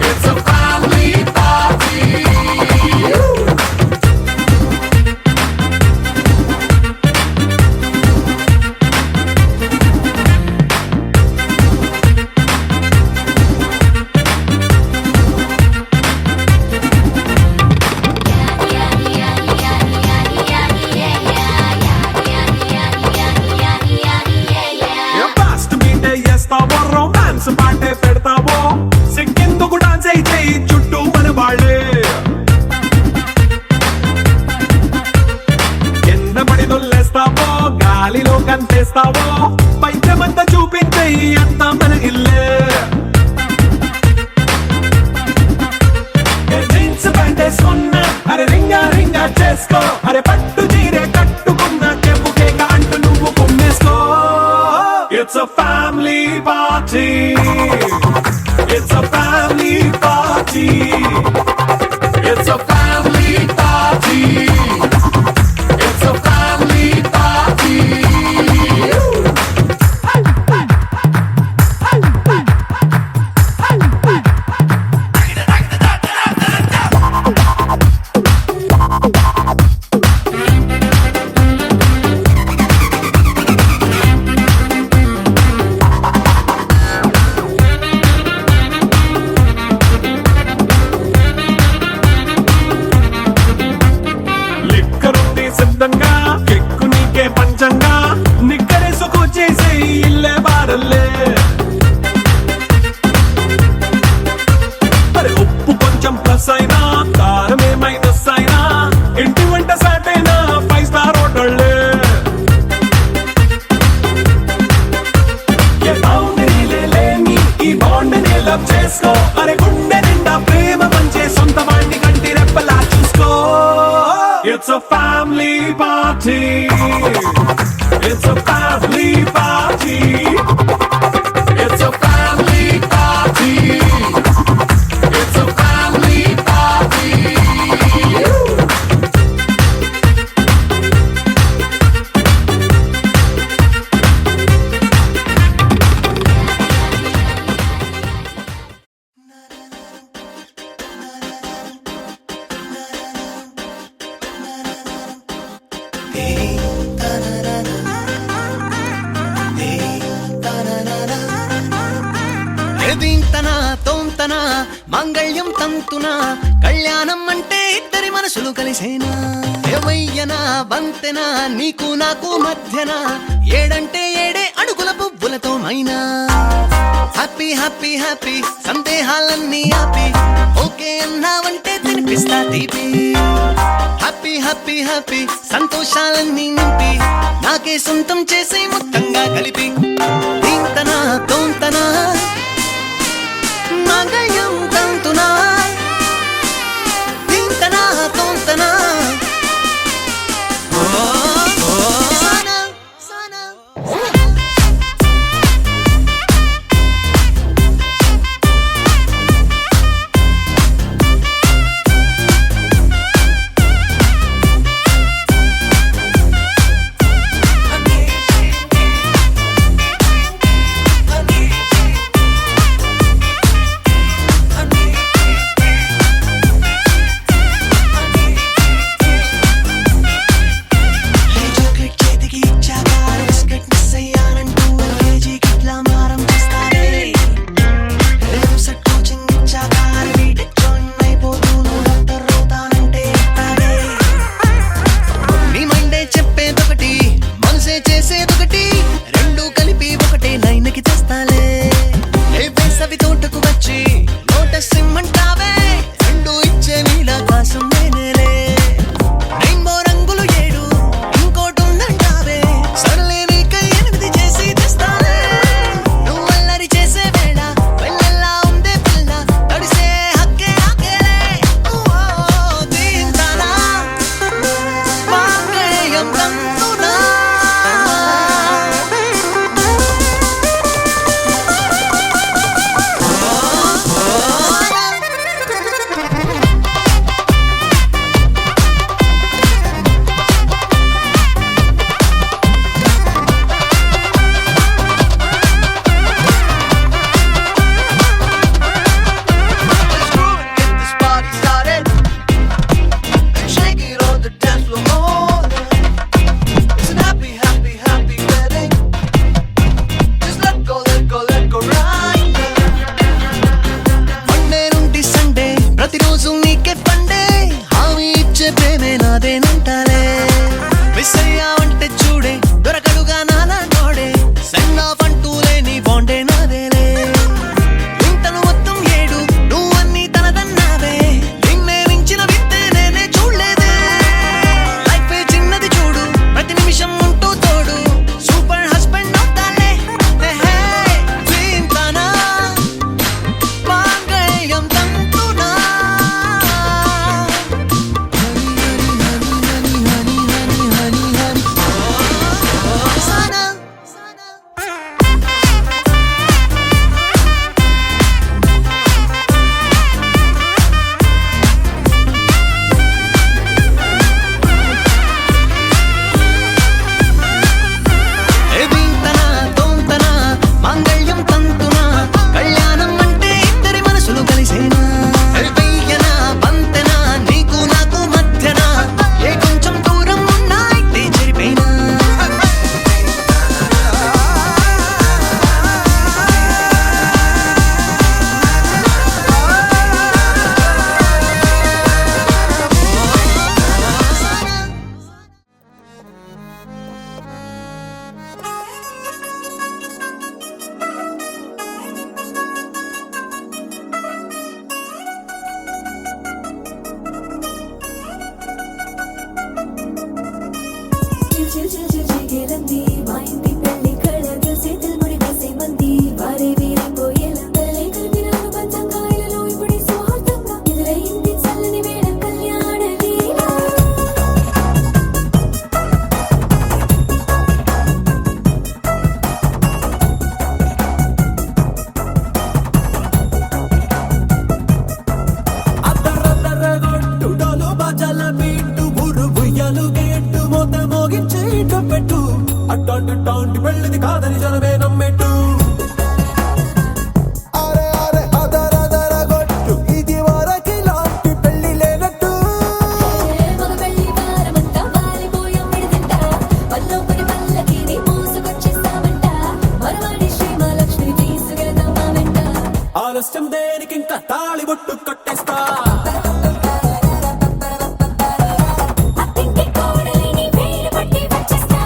It's a family party. Fast beat చేస్తావో రొమాన్స్ పాటే పెడతావో సిక్కిందుకు డాన్స్ అయితే చుట్టూ మన వాళ్ళే. కింద పడి దొల్లేస్తావో గాలిలో కంతేస్తావో పైచమంతా చూపించే అంతా మన ఇల్లే. జీన్స్ ప్యాంట్ వేసుకున్నా అరే రింగా రింగా చేసుకో అరే పట్టు చీరే కట్టుకున్నా చెప్పుకే అంటూ నువ్వు కుమ్మేసుకో. It's a family party. It's a family party. It's a family party. It's a family party. లిక్కరుంది సిద్ధంగా కెక్కు నీకే పంచంగా నిక్కరేసుకు చేసే ఇల్లే బారల్లే అరే ఉప్పు కొంచెం ప్లస్ అయినా కారమే మైనస్ అయినా ఇంటి వంట సాటైనా 5 స్టార్ హోటళ్ళే ఏ బౌండరీలే లేని ఈ బాండ్ని లవ్ చేసుకో అరే గుండె నిండా ప్రేమ పంచే సొంత వాణ్ణి కంటి రెప్పలా చూసుకో It's a family party. It's a family party. It's a family party. It's a family party. దీంతనా తోంతనా మంగళ్యం తంతునా కళ్యాణం అంటే ఇద్దరి మనసులు కలిసేనా ఏవయ్యనా బంతెనా నీకు నాకు మధ్యన ఏడంటే ఏడే అడుగుల పువ్వులతో మైనా హ్యాపీ హ్యాపీ హ్యాపీ సందేహాలన్నీ ఆపి ఓకే అన్నావంటే తినిపిస్తా తీపి హ్యాపీ హ్యాపీ హ్యాపీ సంతోషాలన్నీ నింపి నాకే సొంతం చేసే మొత్తంగా కలిపి దీంతనా తోంతనా మంగళ్యం తంతునా దీంతనా తోంతనా సానా సానా పెట్టు అట్టాంటి పెళ్ళిది కాదని జనమే నమ్మెట్టు అరే అరే అదర గొట్టు ఇది వరకి లాంటి పెళ్లి లేనట్టు మగ పెళ్లి వారమంతా వాలిపోయాం విడిదింట పల్లోపడి పల్లకిని మోసుకొచ్చేస్తామంట మరవాడి శ్రీమహాలక్ష్మి తీసుకెళ్దాం మా వెంట ఆలస్యం దేనికి ఇంకా తాళి బొట్టు కట్టేస్తా అత్తింటి కోడలిని వేలు పట్టి వచ్చేస్తా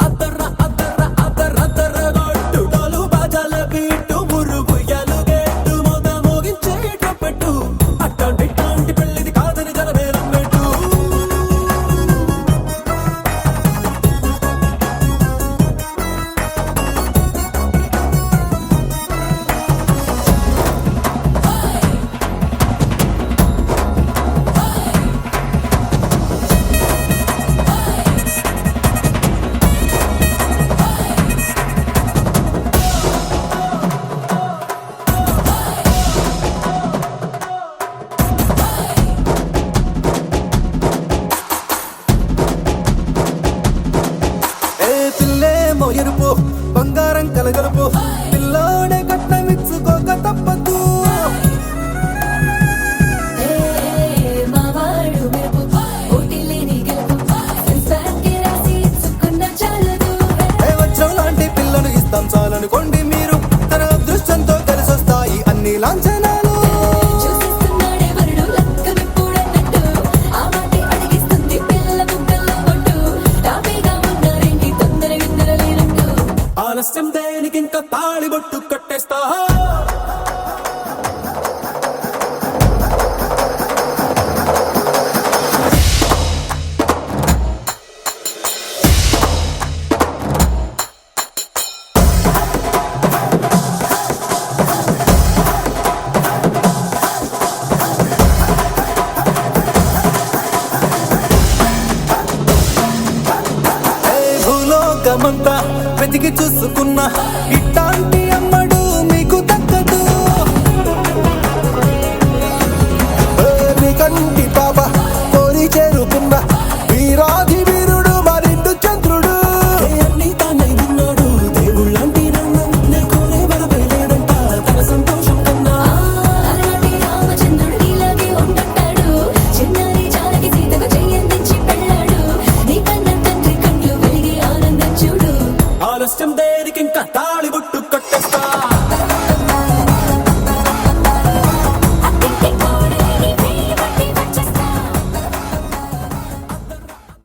అద్దర గొట్టు డోలు బాజాల బీటు మురుగు ఎలుగేట్టు మొద మోగించేట పెట్టు అట్టాంటి పెళ్ళిది కాదని జనమే నమ్మెట్టు ఏ పిల్లేమో ఎరుపు బంగారం కలగలుపు పిల్లోడే కట్టమిచ్చుకోక తప్పదు మా వాడు మెరుపు ఓటిల్లేని గెలుపు సెన్సార్కి రాసి ఇచ్చుకున్న చాలదు ఏ వచ్చం లాంటి పిల్లను ఇస్తాం చాలనుకోండి మీరు తన అదృష్టంతో కలిసొస్తాయి అన్ని లాంఛనాలు చూసిస్తున్నాడే వరుడు లక్క విప్పుడన్నట్టు ఆ మాటే అడిగిస్తుంది పిల్ల బుగ్గల్లో కొట్టు టాపీగా ఉన్నారేంటి తొందర గిందర లేనట్టు ఆలస్యం దేనికి ఇంకా తాళి బొట్టు కట్టేస్తా ఏ భూలోకమంతా వెతికి చూసుకున్నా ఇట్లాంటి